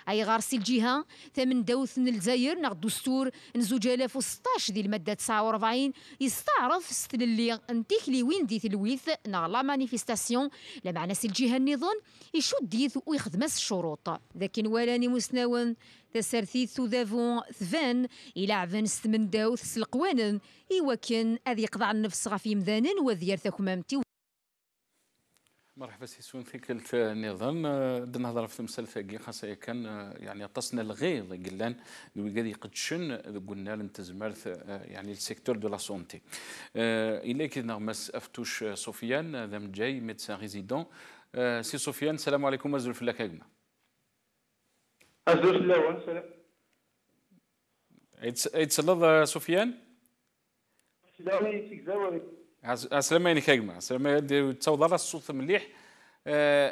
أي غارسي الجهة ثمن دوث من الجزائر ناغ الدستور نزوج 2016 ذي المادة 49 يستعرف ستللي انتيكلي وين دي تلويث ناغ لا مانيفيستاسيون لا معنى سي الجهة النظام يشد ديث ويخدمس الشروط لكن ولاني مسناون تسرثيث ذافون ثفان إلى عفن ستمن دوث سلقوانن إيوكن أذي يقضع النفس غافي مذانن وذيار ثكمامتي. مرحبا سي سون ثيكلت النظام نهضر في المثال ثاقي خاصة كان يعني تصنا الغيظ قلان اللي قاعد يقدشن قلنا لنتزمرت يعني السيكتور دو لا سونتي إلا كنا مس أفتوش سفيان ذا جاي ميدسان ريزيدون سي سفيان السلام عليكم أزول في اللاكاقنا أزول في اللاوان سلام يتسلط سفيان سلام عليك زاوي السلام عليكم كاجما السلام عليكم تصور الصوت مليح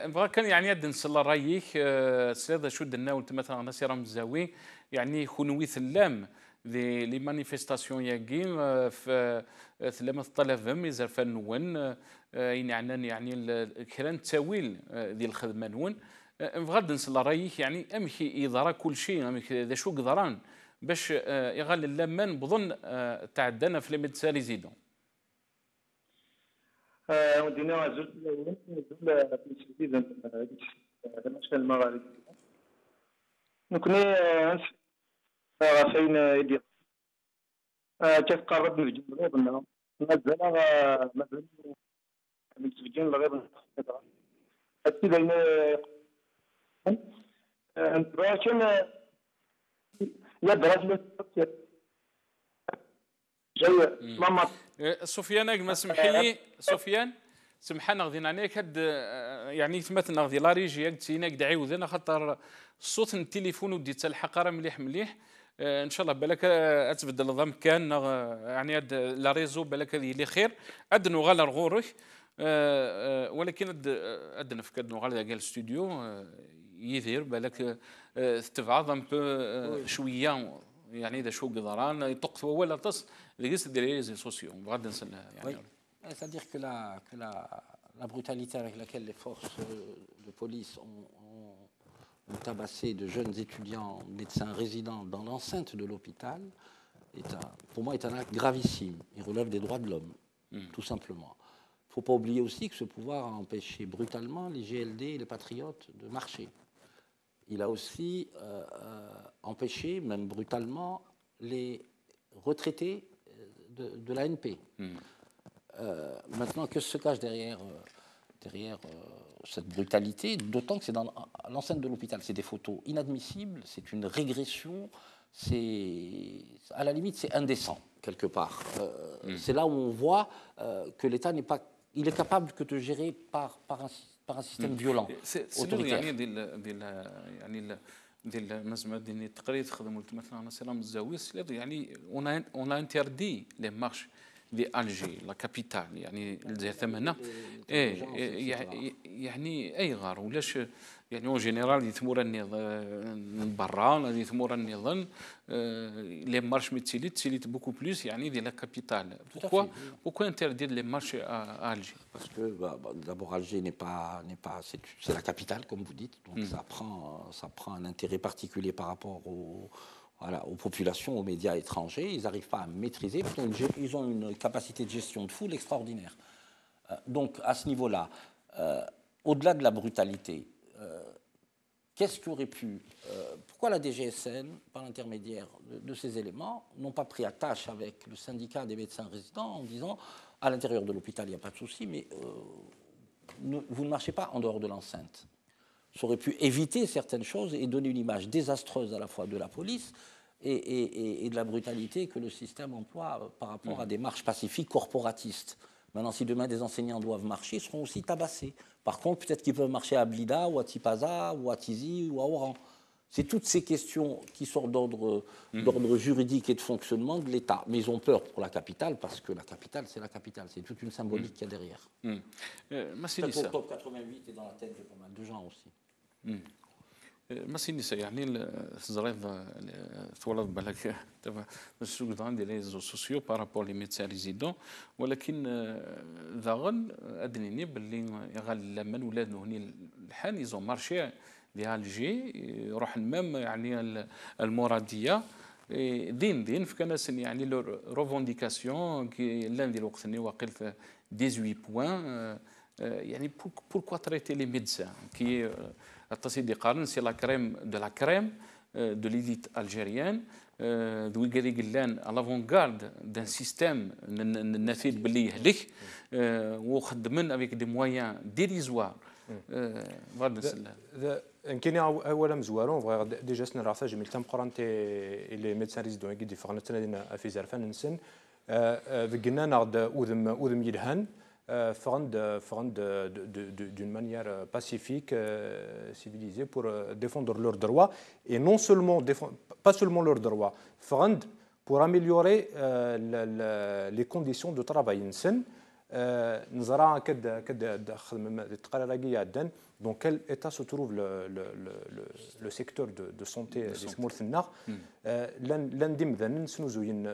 نبغى كان يعني يد نسال رايك سيده شو دنا ولت مثلا نسير مزاوي يعني خنويث اللام لي مانيفيستاسيون ياكين في ثلاثه طلب ميزال فنون يعني الكلام تاويل ديال الخدمه نون نبغى نسال رايك يعني امشي يضرا كل شيء ذا شو قدران باش يغال اللام بظن تعدنا في لي ريزيدون ودينا زول في الجديد المشكل المغاربي نكوني غاسين يدي تقرب من الجنب غير بنا مازال متزوجين لغير هادشي باين باش يا دراسة جاي ماما سفيان ما سمحي لي سفيان سمحنا غادي عليك هاد يعني تمثلنا غادي لا ريجي قلتينا دعي وذنا خاطر الصوت التليفون ودي تلحق راه مليح ان شاء الله بالك تبدل النظام كان يعني هاد لا ريزو بالك هذه اللي خير ادنو غالا رغورك ولكن اد نفكر غالا قال الاستوديو يدير بالك تبعض ان بو شويه يعني اذا شو قدران يطق ولا تص لقيت دير لي سوسيو بغض النظر يعني c'est-à-dire que la brutalité avec laquelle les forces de police ont tabassé de jeunes étudiants médecins résidents dans l'enceinte de l'hôpital pour moi est un acte gravissime. Il relève des droits de l'homme, tout simplement. Il ne faut pas oublier aussi que ce pouvoir a empêché brutalement les GLD et les patriotes de marcher. Il a aussi empêché, même brutalement, les retraités de l'ANP. Maintenant, que se cache derrière cette brutalité, d'autant que c'est dans l'enceinte de l'hôpital. C'est des photos inadmissibles, c'est une régression, à la limite, c'est indécent, quelque part. C'est là où on voit que l'État n'est pas... Il est capable que de gérer par un système violent, autoritaire. on a interdit les marches d'Alger, la capitale يعني الجزائر ثمنها يعني اي غار ولاش يعني اون جينيرال يثمر النظام برا يثمر النظام les marches تسيليت beaucoup plus يعني دي la capitale. Pourquoi interdire les marches à Alger? Parce que d'abord Alger n'est pas c'est la capitale comme vous dites, donc ça prend un intérêt particulier par rapport aux populations, aux médias étrangers. Ils n'arrivent pas à maîtriser, parce qu'ils ont une capacité de gestion de foule extraordinaire. Donc à ce niveau-là, au-delà de la brutalité, qu'est-ce qu'aurait pu... pourquoi la DGSN, par l'intermédiaire de ces éléments, n'ont pas pris attache avec le syndicat des médecins résidents en disant, à l'intérieur de l'hôpital, il n'y a pas de souci, mais vous ne marchez pas en dehors de l'enceinte. Ça aurait pu éviter certaines choses et donner une image désastreuse à la fois de la police et de la brutalité que le système emploie par rapport à des marches pacifiques corporatistes. Maintenant, si demain des enseignants doivent marcher, ils seront aussi tabassés. Par contre, peut-être qu'ils peuvent marcher à Blida, ou à Tipaza, ou à Tizi, ou à Oran. C'est toutes ces questions qui sont d'ordre juridique et de fonctionnement de l'État. Mais ils ont peur pour la capitale, parce que la capitale, c'est la capitale. C'est toute une symbolique qu'il y a derrière. Peut-être octobre 88 est dans la tête de pas mal de gens aussi. ماشي نساء يعني الزريض تولد بالك دابا السوق ديال لي ريزو سوسيو بارابور لي ميدسان ريزيدون ولكن ذاغن ادنيني باللي غالمن ولاد هوني الحال يزون مارشي ديال الجي يروح المام يعني المراديه دين فكان يعني لو روفونديكاسيون كي لان ديال الوقت واقيل 18 بوان يعني pourquoi traiter les médecins qui التصيد قارن سي لا كريم دو لا كريم دو ليليت الجيريان دوي قال قلان لافونغارد دان سيستيم النافذ باللي يهلك وخدمن افيك دي مويان ديريزوار كاين اولا مزوارون ديجا سنا راه جميل تم قرانتي لي ميدسان ريزيدون كي دي فغنا دينا في زرفان نسن فقلنا نغد اذم يدهن d'une manière pacifique, civilisée, pour défendre leurs droits, et non seulement, pas seulement leurs droits, pour améliorer les conditions de travail. Dans quel état se trouve le secteur de santé des Smolthenach? L'un des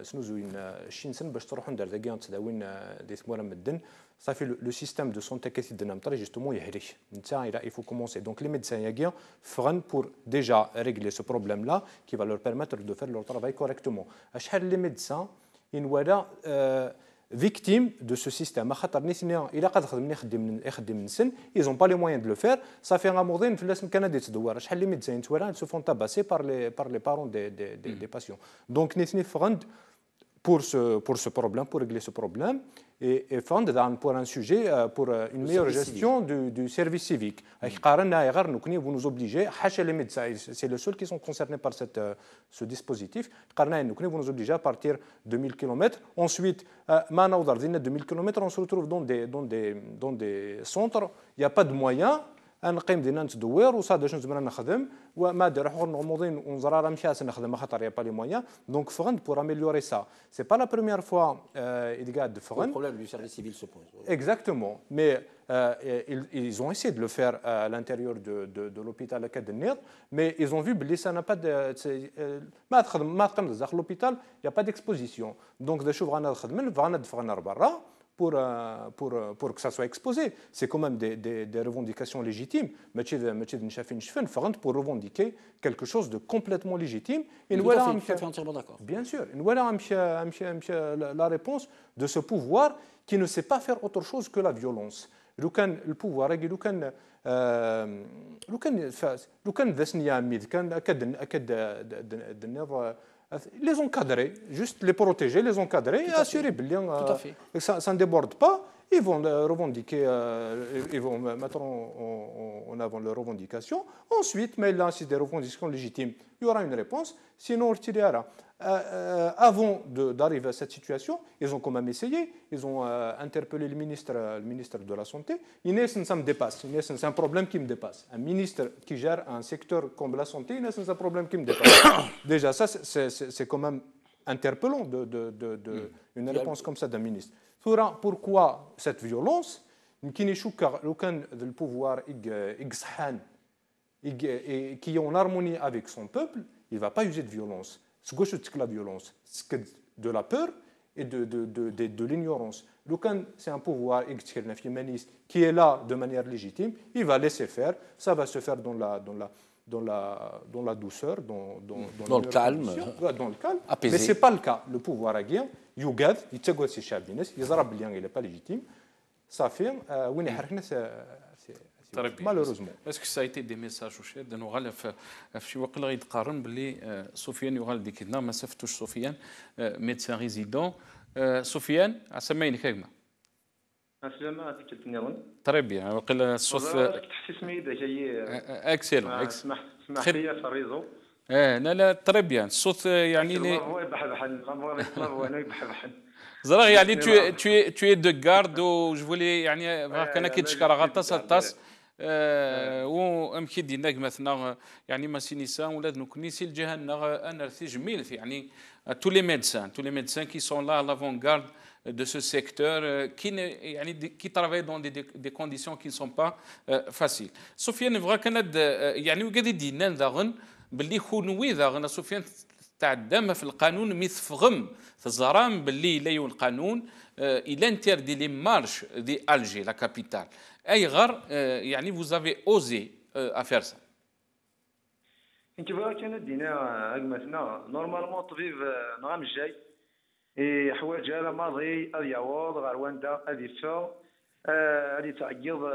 سنوزوين شينسن باش تروحوا ندير داكيان تداوين دي ثمورا مدن صافي لو سيستيم دو سونتي كيتدنا مطري جوستومون يهري نتا il faut commencer. Donc les médecins yagiens feront pour déjà régler ce problème là qui va leur permettre de faire leur travail correctement. شحال les médecins ils voilà victimes de ce système. Ils n'ont pas les moyens de le faire. Ça fait un moment donné, les médecins se font tabasser par les parents des patients. Donc, pour ce problème, pour régler ce problème, et pour un sujet, pour une meilleure gestion du service civique. Vous nous obligez, les médecins, c'est les seuls qui sont concernés par ce dispositif, vous nous obligez à partir de 1000 km. Ensuite, 2000 km, on se retrouve dans des centres, il n'y a pas de moyens. نقيم دينا نتدور وصاد شنو زعما نخدم وما دار حور نغمضين ونزرا راه مشات نخدم خاطر يا با لي مويان دونك فغند pour améliorer ça. C'est pas la première fois il قاعد فغند. Le problème du service civil se pose. Exactement, mais ils ont essayé de le faire à l'intérieur de l'hôpital Académie, mais ils ont vu que ça n'a pas de l'hôpital, il n'y a pas d'exposition. Donc de choses pour que ça soit exposé. C'est quand même des revendications légitimes. Pour revendiquer quelque chose de complètement légitime. Tout à fait entièrement d'accord. Bien sûr. Voilà la réponse de ce pouvoir qui ne sait pas faire autre chose que la violence. Le pouvoir, لو كان ذا سنيا ميد كان اكد les encadrer, juste les protéger, les encadrer et assurer bien que ça ne déborde pas. Ils vont revendiquer, ils vont mettre en avant leurs revendications. Ensuite, mais là, c'est des revendications légitimes. Il y aura une réponse. Sinon, avant d'arriver à cette situation, ils ont quand même essayé. Ils ont interpellé le ministre de la Santé. Ça me dépasse. C'est un problème qui me dépasse. Un ministre qui gère un secteur comme la santé, c'est un problème qui me dépasse. Déjà, ça, c'est quand même interpellant une réponse comme ça d'un ministre. Pourquoi cette violence qui le pouvoir qui est en harmonie avec son peuple, il ne va pas user de violence. C'est la violence, c'est de la peur et de l'ignorance. C'est un pouvoir qui est là de manière légitime, il va laisser faire, ça va se faire dans la douceur, dans le calme. Apaisé. Mais ce n'est pas le cas. Le pouvoir agien, il n'est pas légitime. Ça fait, malheureusement. Est-ce que ça a été des messages au chef de nous râler في شي وقت غادي يتقارن باللي سفيان يغال ديك ما سفتوش سفيان médecin résident سفيان عسمينك هكما السلامة هذيك التنيرون تري بيان وقيل الصوت تحسي سميده جاي اكسيلون سمح لي في الريزو لا تري بيان الصوت يعني لي هو يبحبحن هو انا يبحبحن زرا يعني tu es de garde و je voulais يعني كان كيتشكر غطاس الطاس وامشي ديناك مثلا يعني ما سينيسان ولاد نكنيسي الجهه انا رثي جميل يعني tous les médecins qui sont là à l'avant-garde de ce secteur qui travaillent dans des conditions qui ne sont pas faciles. Sofiane نبغى كان يعني وقاعد يدينا داغن باللي خونوي داغن سفيان تعدم في القانون مثفغم في الزرام باللي لا القانون الى انتردي لي مارش دي الجي لا كابيتال اي غير يعني vous avez osé à faire ça. انت بغا كان دينا مثلا نورمالمون طبيب نغام الجاي حوايج على ماضي غادي يعوض غرواندا غادي يدفع غادي تعيض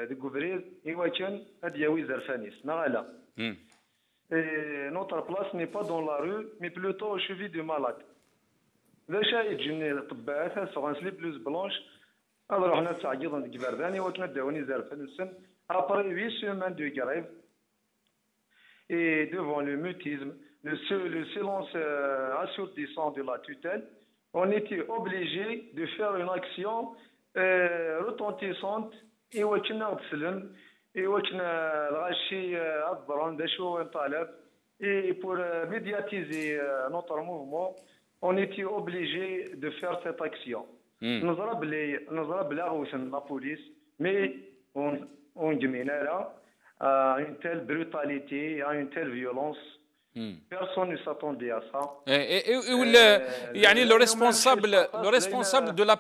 ديك بريد ايوا كان غادي ياوي زرفانيس نغالا notre place n'est pas dans la rue mais plutôt au chevet du malade. باش يجيني الطباعات سوغان سلي بلوز بلونش نروح نتعيض عند كبرداني وكنا داوني زرفانيس après 8 semaines de grève et devant le mutisme, le silence assourdissant de la tutelle, on était obligé de faire une action retentissante et pour médiatiser notre mouvement, on était obligé de faire cette action. Nous avons la police, mais on demandait là à une telle brutalité, à une telle violence. Personne ne s'attendait à ça. يعني le responsable de la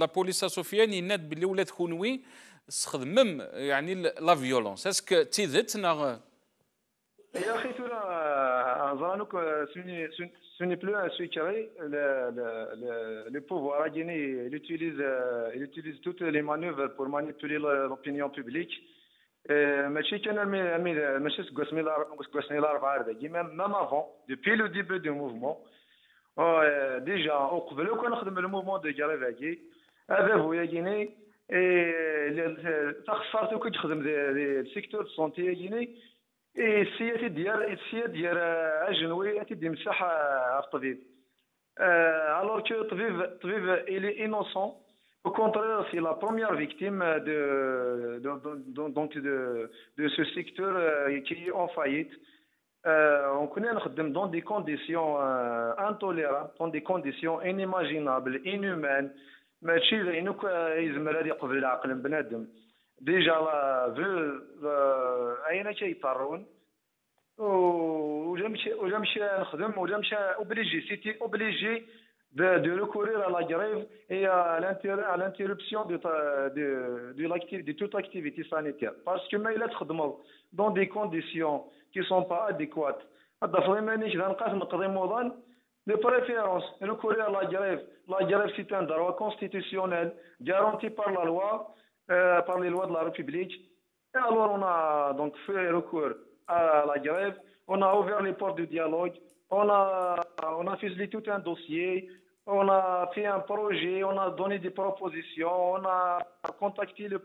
police à Sofiane يناد باللي ولات خونوي استخدم يعني لا فيولونس اسكو تيذتنا يا اخي ترى زرانوك ce n'est plus un secret le pouvoir guinéen il utilise toutes les manœuvres pour manipuler l'opinion publique. ماشي كان ماشي سكواسني الاربعه هذا ميم افون دوبي لو ديبي دو موفمون ديجا وقبل كون نخدم الموفمون دو كاريفاكي هذا هو يا غيني تخسرت كنت تخدم السيكتور السونتي يا غيني السياسي ديال اجنوي تدي مساحه في الطبيب alors que طبيب il est innocent. Au contraire, c'est la première victime de ce secteur qui est en faillite. On connaît dans des conditions intolérables, dans des conditions inimaginables, inhumaines. Déjà, c'était obligé de recourir à la grève et à l'interruption de toute activité sanitaire. Parce que mais il est dans des conditions qui ne sont pas adéquates. De préférence, recourir à la grève. La grève, c'est un droit constitutionnel garanti par la loi, par les lois de la République. Et alors, on a donc fait recours à la grève, on a ouvert les portes du dialogue, on a ficelé tout un dossier, on a fait un projet, on a donné des propositions, on a contacté le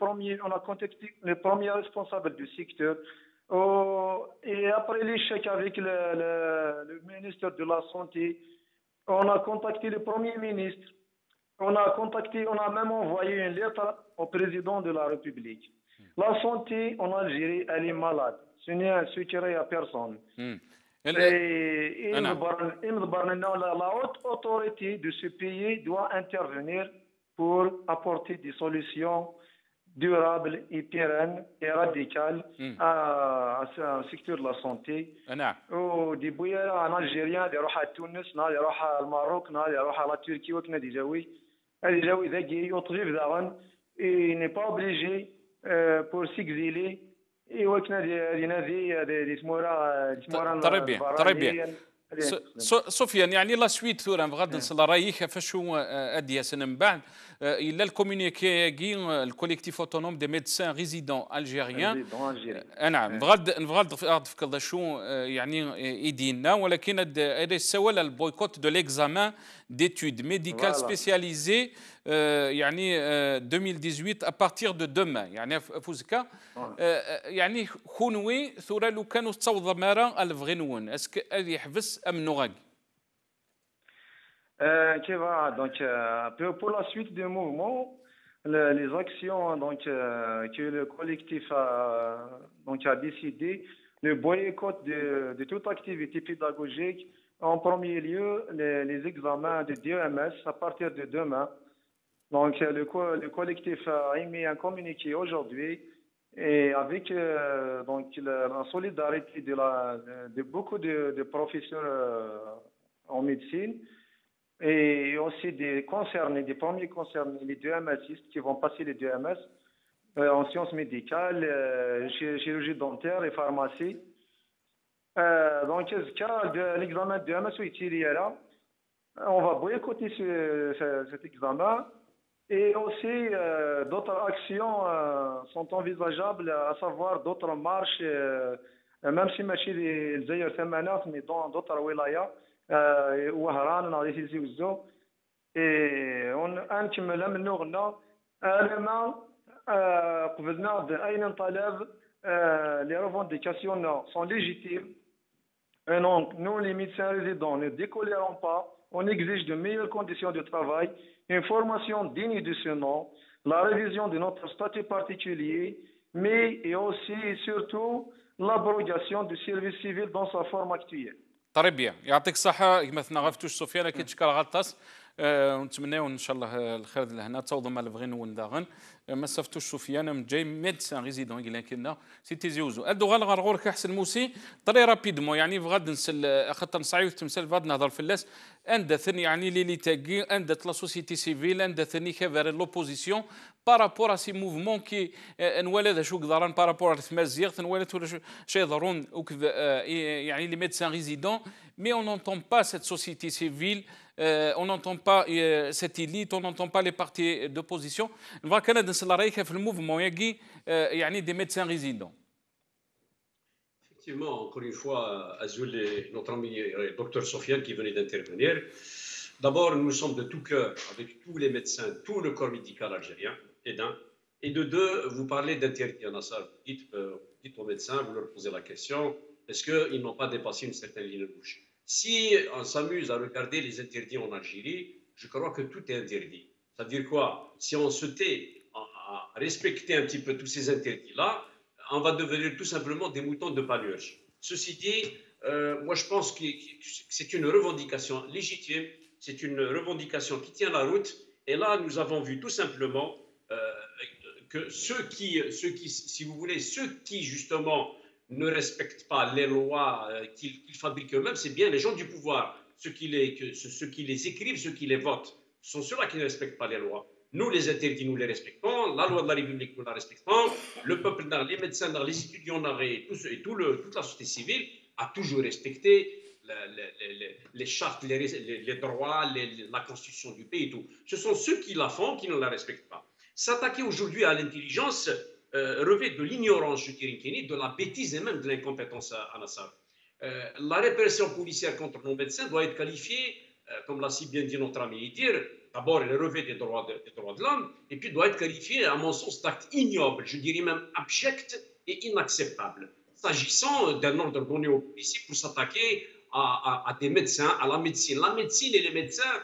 premier responsable du secteur. Et après l'échec avec le ministre de la Santé, on a contacté le Premier ministre. On a même envoyé une lettre au président de la République. La santé en Algérie, elle est malade. Ce n'est un secret à personne. Et la haute autorité de ce pays doit intervenir pour apporter des solutions durables et pérennes et radicales à ce secteur de la santé. Des bouillères en Algérien, des roches à Tunis, des roches au Maroc, des roches à la Turquie, des jaouis. Il n'est pas obligé pour s'exiler. سفيان يعني لا سويت ثورة بغض نص رايك فشو ادي سنه من بعد الا الكومونيكي الكوليكتيف اوتونوم دي ميدسان ريزيدون الجيريان نعم بغض فكر شو يعني يدينا ولكن هذا سوى البويكوت دو ليكزامان d'études médicales spécialisées يعني 2018 à partir de demain يعني فوزكا يعني خونوي ثورة لو كانوا تصوض مارا الفغنون اسك يحبس ام نوغاكي donc pour la suite du mouvement les actions donc que le collectif a décidé le boycott de toute activité pédagogique. En premier lieu, les examens de DEMS à partir de demain. Donc, le collectif a émis un communiqué aujourd'hui et avec donc la solidarité de beaucoup de professeurs en médecine et aussi des premiers concernés, les DEMSistes qui vont passer les DEMS en sciences médicales, chirurgie dentaire et pharmacie. Donc, l'examen de MSU on va boycotter cet examen et aussi d'autres actions sont envisageables, à savoir d'autres marches, même si ماشي الجزائر ثمانات mais dans d'autres ولايات وهران نعرف يزوزو نكمل من نغنى لما قبلنا بأين نطالب les revendications sont légitimes. Et donc, nous, les médecins résidents, ne décolérons pas. On exige de meilleures conditions de travail, une formation digne de ce nom, la révision de notre statut particulier, mais et aussi et surtout l'abrogation du service civil dans sa forme actuelle. Très bien. يعطيك الصحة كما تنغفتوش سفيان كي تشكر غطاس ونتمناو ان شاء الله الخير لهنا تصوضوا ما بغينا ونداغن ما صفتوش سفيان من جاي ميدسان ريزيدون قال لكن سيتي زيوزو ادو غنغورك احسن موسي طري رابيدمون يعني بغاد نسل خاطر نصعيو تمثال بغاد نهضر في اللاس اندثن يعني لي تاكي اندث لا سوسيتي سيفيل اندثني كفر لوبوزيسيون بارابور ا سي موفمون كي نولد شو قدران بارابور الثمازيغ نولد ولا شي يضرون يعني لي ميدسان ريزيدون مي اون نونتون با سيت سوسيتي سيفيل on n'entend pas cette élite, on n'entend pas les partis d'opposition. On voit qu'il y a le mouvement des médecins résidents. Effectivement, encore une fois, Azul et notre ami Dr Sofiane qui venait d'intervenir. D'abord, nous sommes de tout cœur avec tous les médecins, tout le corps médical algérien, et de deux, vous parlez d'interdit. Vous dites aux médecins, vous leur posez la question, est-ce qu'ils n'ont pas dépassé une certaine ligne rouge? Si on s'amuse à regarder les interdits en Algérie, je crois que tout est interdit. Ça veut dire quoi? Si on se tait à respecter un petit peu tous ces interdits-là, on va devenir tout simplement des moutons de pâturage. Ceci dit, moi je pense que c'est une revendication légitime, c'est une revendication qui tient la route. Et là, nous avons vu tout simplement que ceux qui, si vous voulez, ceux qui justement ne respectent pas les lois qu'ils fabriquent eux-mêmes, c'est bien les gens du pouvoir, ceux qui les écrivent, ceux qui les votent, ce sont ceux-là qui ne respectent pas les lois. Nous, les interdits, nous les respectons, la loi de la République, nous la respectons, le peuple, les médecins, les étudiants et toute la société civile a toujours respecté les chartes, les droits, la constitution du pays et tout. Ce sont ceux qui la font qui ne la respectent pas. S'attaquer aujourd'hui à l'intelligence, revêt de l'ignorance, je dirais, de la bêtise et même de l'incompétence à Nassar. La répression policière contre nos médecins doit être qualifiée, comme l'a si bien dit notre ami Idir, d'abord elle revêt des droits de l'homme, et puis doit être qualifiée, à mon sens, d'acte ignoble, je dirais même abject et inacceptable, s'agissant d'un ordre donné aux policiers pour s'attaquer à des médecins, à la médecine. La médecine et les médecins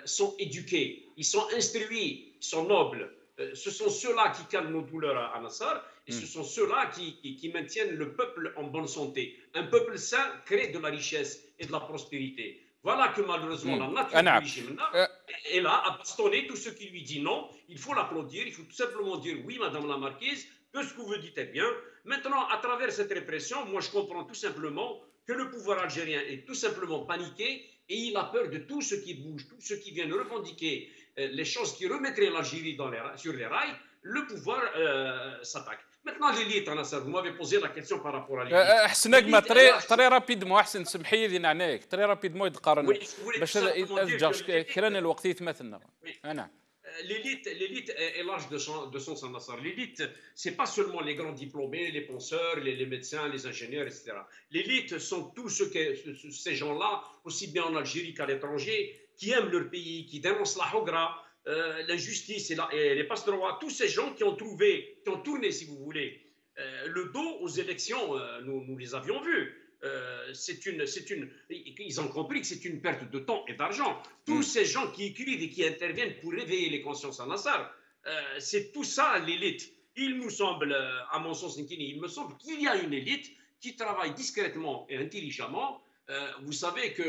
sont éduqués, ils sont instruits, ils sont nobles. Ce sont ceux-là qui calment nos douleurs à Nassar, et ce sont ceux-là qui maintiennent le peuple en bonne santé. Un peuple sain crée de la richesse et de la prospérité. Voilà que malheureusement la nature du régime est là à bastonner tout ce qui lui dit non. Il faut l'applaudir, il faut tout simplement dire oui, Madame la Marquise, que ce que vous dites est bien. Maintenant, à travers cette répression, moi je comprends tout simplement que le pouvoir algérien est tout simplement paniqué et il a peur de tout ce qui bouge, tout ce qui vient de revendiquer les choses qui remettraient l'Algérie sur les rails. Le pouvoir s'attaque. Maintenant, l'élite, vous m'avez posé la question par rapport à l'élite. احسن نجمة très rapidement احسن سمحي لي نعناك très rapidement يتقارن باش كران الوقت يتمثلنا. نعم. L'élite est large de son Nassar. L'élite, ce n'est pas seulement les grands diplômés, les penseurs, les médecins, les ingénieurs, etc. L'élite sont tous ces gens-là, aussi bien en Algérie qu'à l'étranger, qui aiment leur pays, qui dénoncent la hogra, l'injustice et les passe-droits. Tous ces gens qui ont tourné, si vous voulez, le dos aux élections, nous les avions vus. Ils ont compris que c'est une perte de temps et d'argent. Tous ces gens qui écrivent et qui interviennent pour réveiller les consciences à Nassar, c'est tout ça l'élite. Il me semble, à mon sens, il me semble qu'il y a une élite qui travaille discrètement et intelligemment. Vous savez que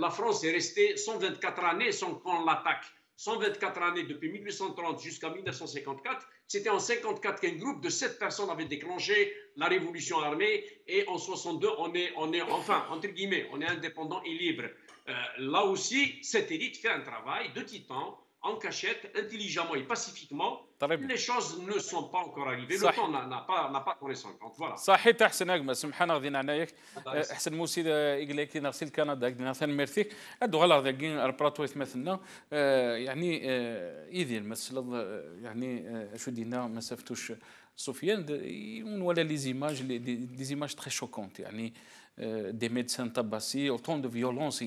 la France est restée 124 années sans qu'on l'attaque. 124 années depuis 1830 jusqu'à 1954. C'était en 1954 qu'un groupe de 7 personnes avait déclenché la révolution armée et en 1962, on est enfin, entre guillemets, on est indépendant et libre. Là aussi, cette élite fait un travail de titan, en cachette, intelligemment et pacifiquement. Les choses ne sont pas encore arrivées. Le temps n'a pas tourné son compte. Voilà. صحيت احسن اجمه سمحنا غادي نعناك احسن موسيد اقلاكي نرسل كندا نرسل ميرثيك ادو غلا ذاكين اربراتو يتمثلنا يعني ايدي المساله يعني شو دينا ما سفتوش سفيان ولا لي زيماج تري شوكونت يعني des médecins tabassés, autant de violence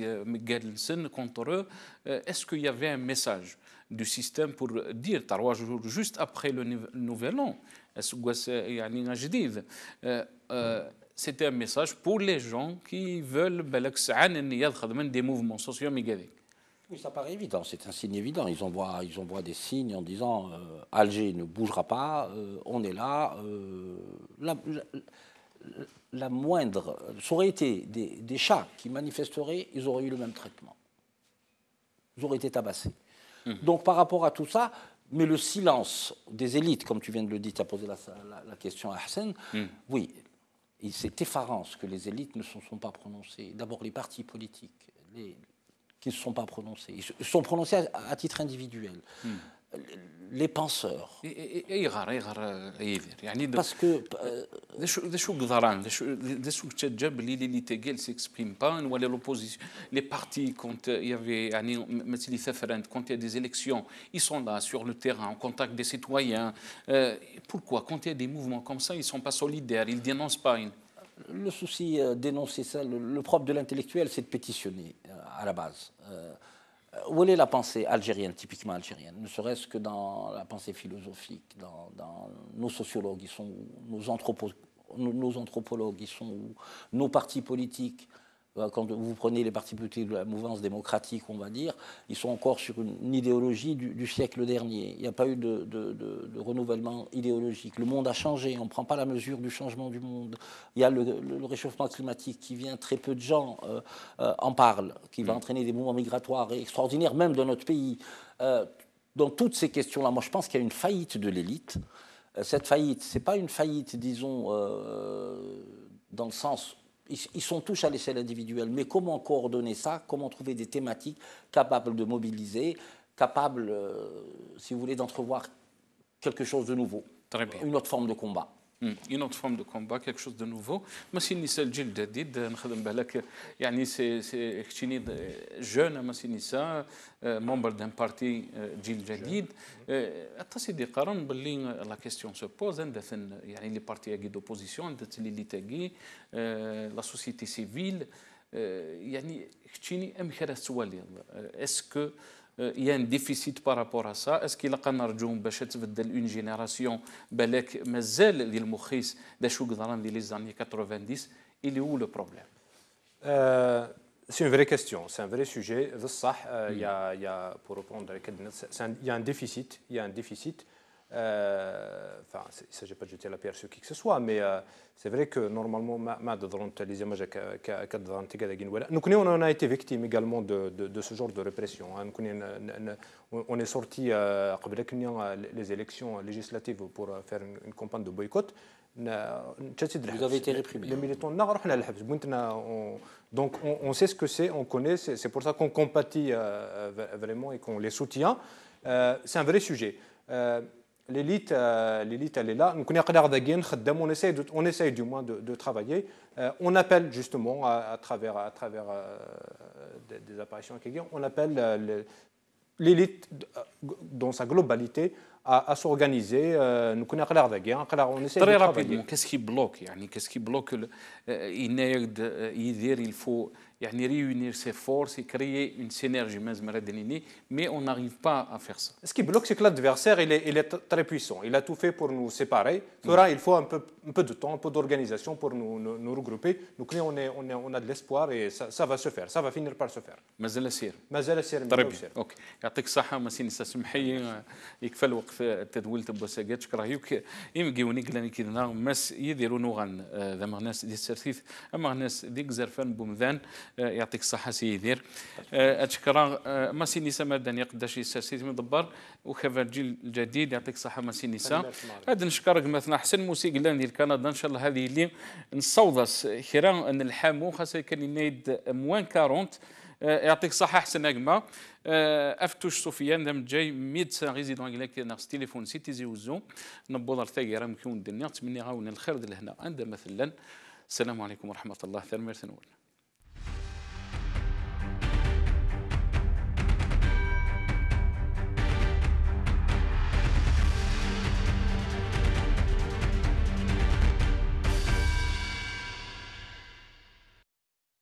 contre eux. Est-ce qu'il y avait un message du système pour dire 3 jours juste après le nouvel an, c'était un message pour les gens qui veulent des mouvements sociaux médiatiques? Oui, ça paraît évident, c'est un signe évident. Ils envoient des signes en disant Alger ne bougera pas, on est là. La moindre, ça aurait été des chats qui manifesteraient, ils auraient eu le même traitement. Ils auraient été tabassés. Donc par rapport à tout ça, mais le silence des élites, comme tu viens de le dire, tu as posé la question à Hassan, oui, c'est effarant ce que les élites ne se sont pas prononcées. D'abord les partis politiques, qui ne se sont pas prononcés. Ils se sont prononcés à titre individuel. Les penseurs. Parce que les partis, quand il y avait quand il y a des élections, ils sont là sur le terrain, en contact des citoyens. Pourquoi, quand il y a des mouvements comme ça, ils ne sont pas solidaires, ils ne dénoncent pas? Le souci, dénoncer ça, le propre de l'intellectuel, c'est de pétitionner à la base. Où est la pensée algérienne, typiquement algérienne, ne serait-ce que dans la pensée philosophique, dans nos sociologues, ils sont, nos anthropologues, ils sont nos partis politiques. Quand vous prenez les partis politiques de la mouvance démocratique, on va dire, ils sont encore sur une idéologie du siècle dernier. Il n'y a pas eu de renouvellement idéologique. Le monde a changé, on ne prend pas la mesure du changement du monde. Il y a le réchauffement climatique qui vient, très peu de gens en parlent, qui va entraîner des mouvements migratoires extraordinaires, même dans notre pays. Dans toutes ces questions-là, moi je pense qu'il y a une faillite de l'élite. Cette faillite, ce n'est pas une faillite, disons, dans le sens... Ils sont tous à l'échelle individuelle, mais comment coordonner ça? Comment trouver des thématiques capables de mobiliser, capables, si vous voulez, d'entrevoir quelque chose de nouveau, une autre forme de combat? une autre forme de combat, quelque chose de nouveau. ماشي النساء الجيل الجديد نخدم بالك يعني سي كتشيني جون ماشي نساء ممبر دان بارتي جيل جديد حتى سيدي قارن باللي لا كيستيون سو بوز عندها يعني لي بارتي اكي دوبوزيسيون عندها لي تاكي لا سوسيتي سيفيل يعني كتشيني ام خرا سوالي اسكو il y a un déficit par rapport à ça. Est-ce qu'il a qu'à نرجو باش تبدل une génération بالك مازال اللي المخيس دا شو قدران ديال les années 90 il est où le problème? C'est une vraie question, c'est un vrai sujet. Il y a pour répondre il y a un déficit, enfin, il ne s'agit pas de jeter la pierre sur qui que ce soit, mais c'est vrai que normalement, nous on a été victime également de ce genre de répression. On est sorti les élections législatives pour faire une campagne de boycott. Vous avez été réprimé. Les militants, donc on sait ce que c'est, on connaît, c'est pour ça qu'on compatit vraiment et qu'on les soutient. C'est un vrai sujet. L'élite, elle est là. On essaye du moins de travailler. On appelle justement à travers des apparitions, on appelle l'élite dans sa globalité à s'organiser. Nous connaissons on essaie de travailler. Qu'est-ce qui bloque qu'est-ce qui bloque il faut réunir ses forces et créer une synergie, mais on n'arrive pas à faire ça. Ce qui bloque, c'est que l'adversaire, il est très puissant. Il a tout fait pour nous séparer. Il faut un peu de temps, un peu d'organisation pour nous regrouper. Donc, on a de l'espoir et ça va se faire. Ça va finir par se faire. مازال سير. طيب. اوكي يعطيك الصحه مسين سمحي يكفى الوقت التدويل تبوساكات شكرا هيك يمكيوني كلاني كذا مس يديروا نوغان ذا ناس دي السرثيث اما ناس ديك زرفان بومذان يعطيك الصحه سيدير اشكرا مسين نسا مدني قداش السرثيث مدبر وخفا الجيل الجديد يعطيك الصحه مسين نسا هذا نشكرك مثلا حسن موسيقى ديال كندا ان شاء الله هذه اللي نصوضس خيرا ان الحامو خاصه كان ينايد موان 40 يعطيك الصحة حسن أجمع أفتوش سفيان دام جاي ميدسان ريزيدون إليك ناقص تليفون سيتي زيوزو نبوض الثاقي راه مكون الدنيا تمني غاونا الخير ديال هنا عند مثلا السلام عليكم ورحمة الله ثاني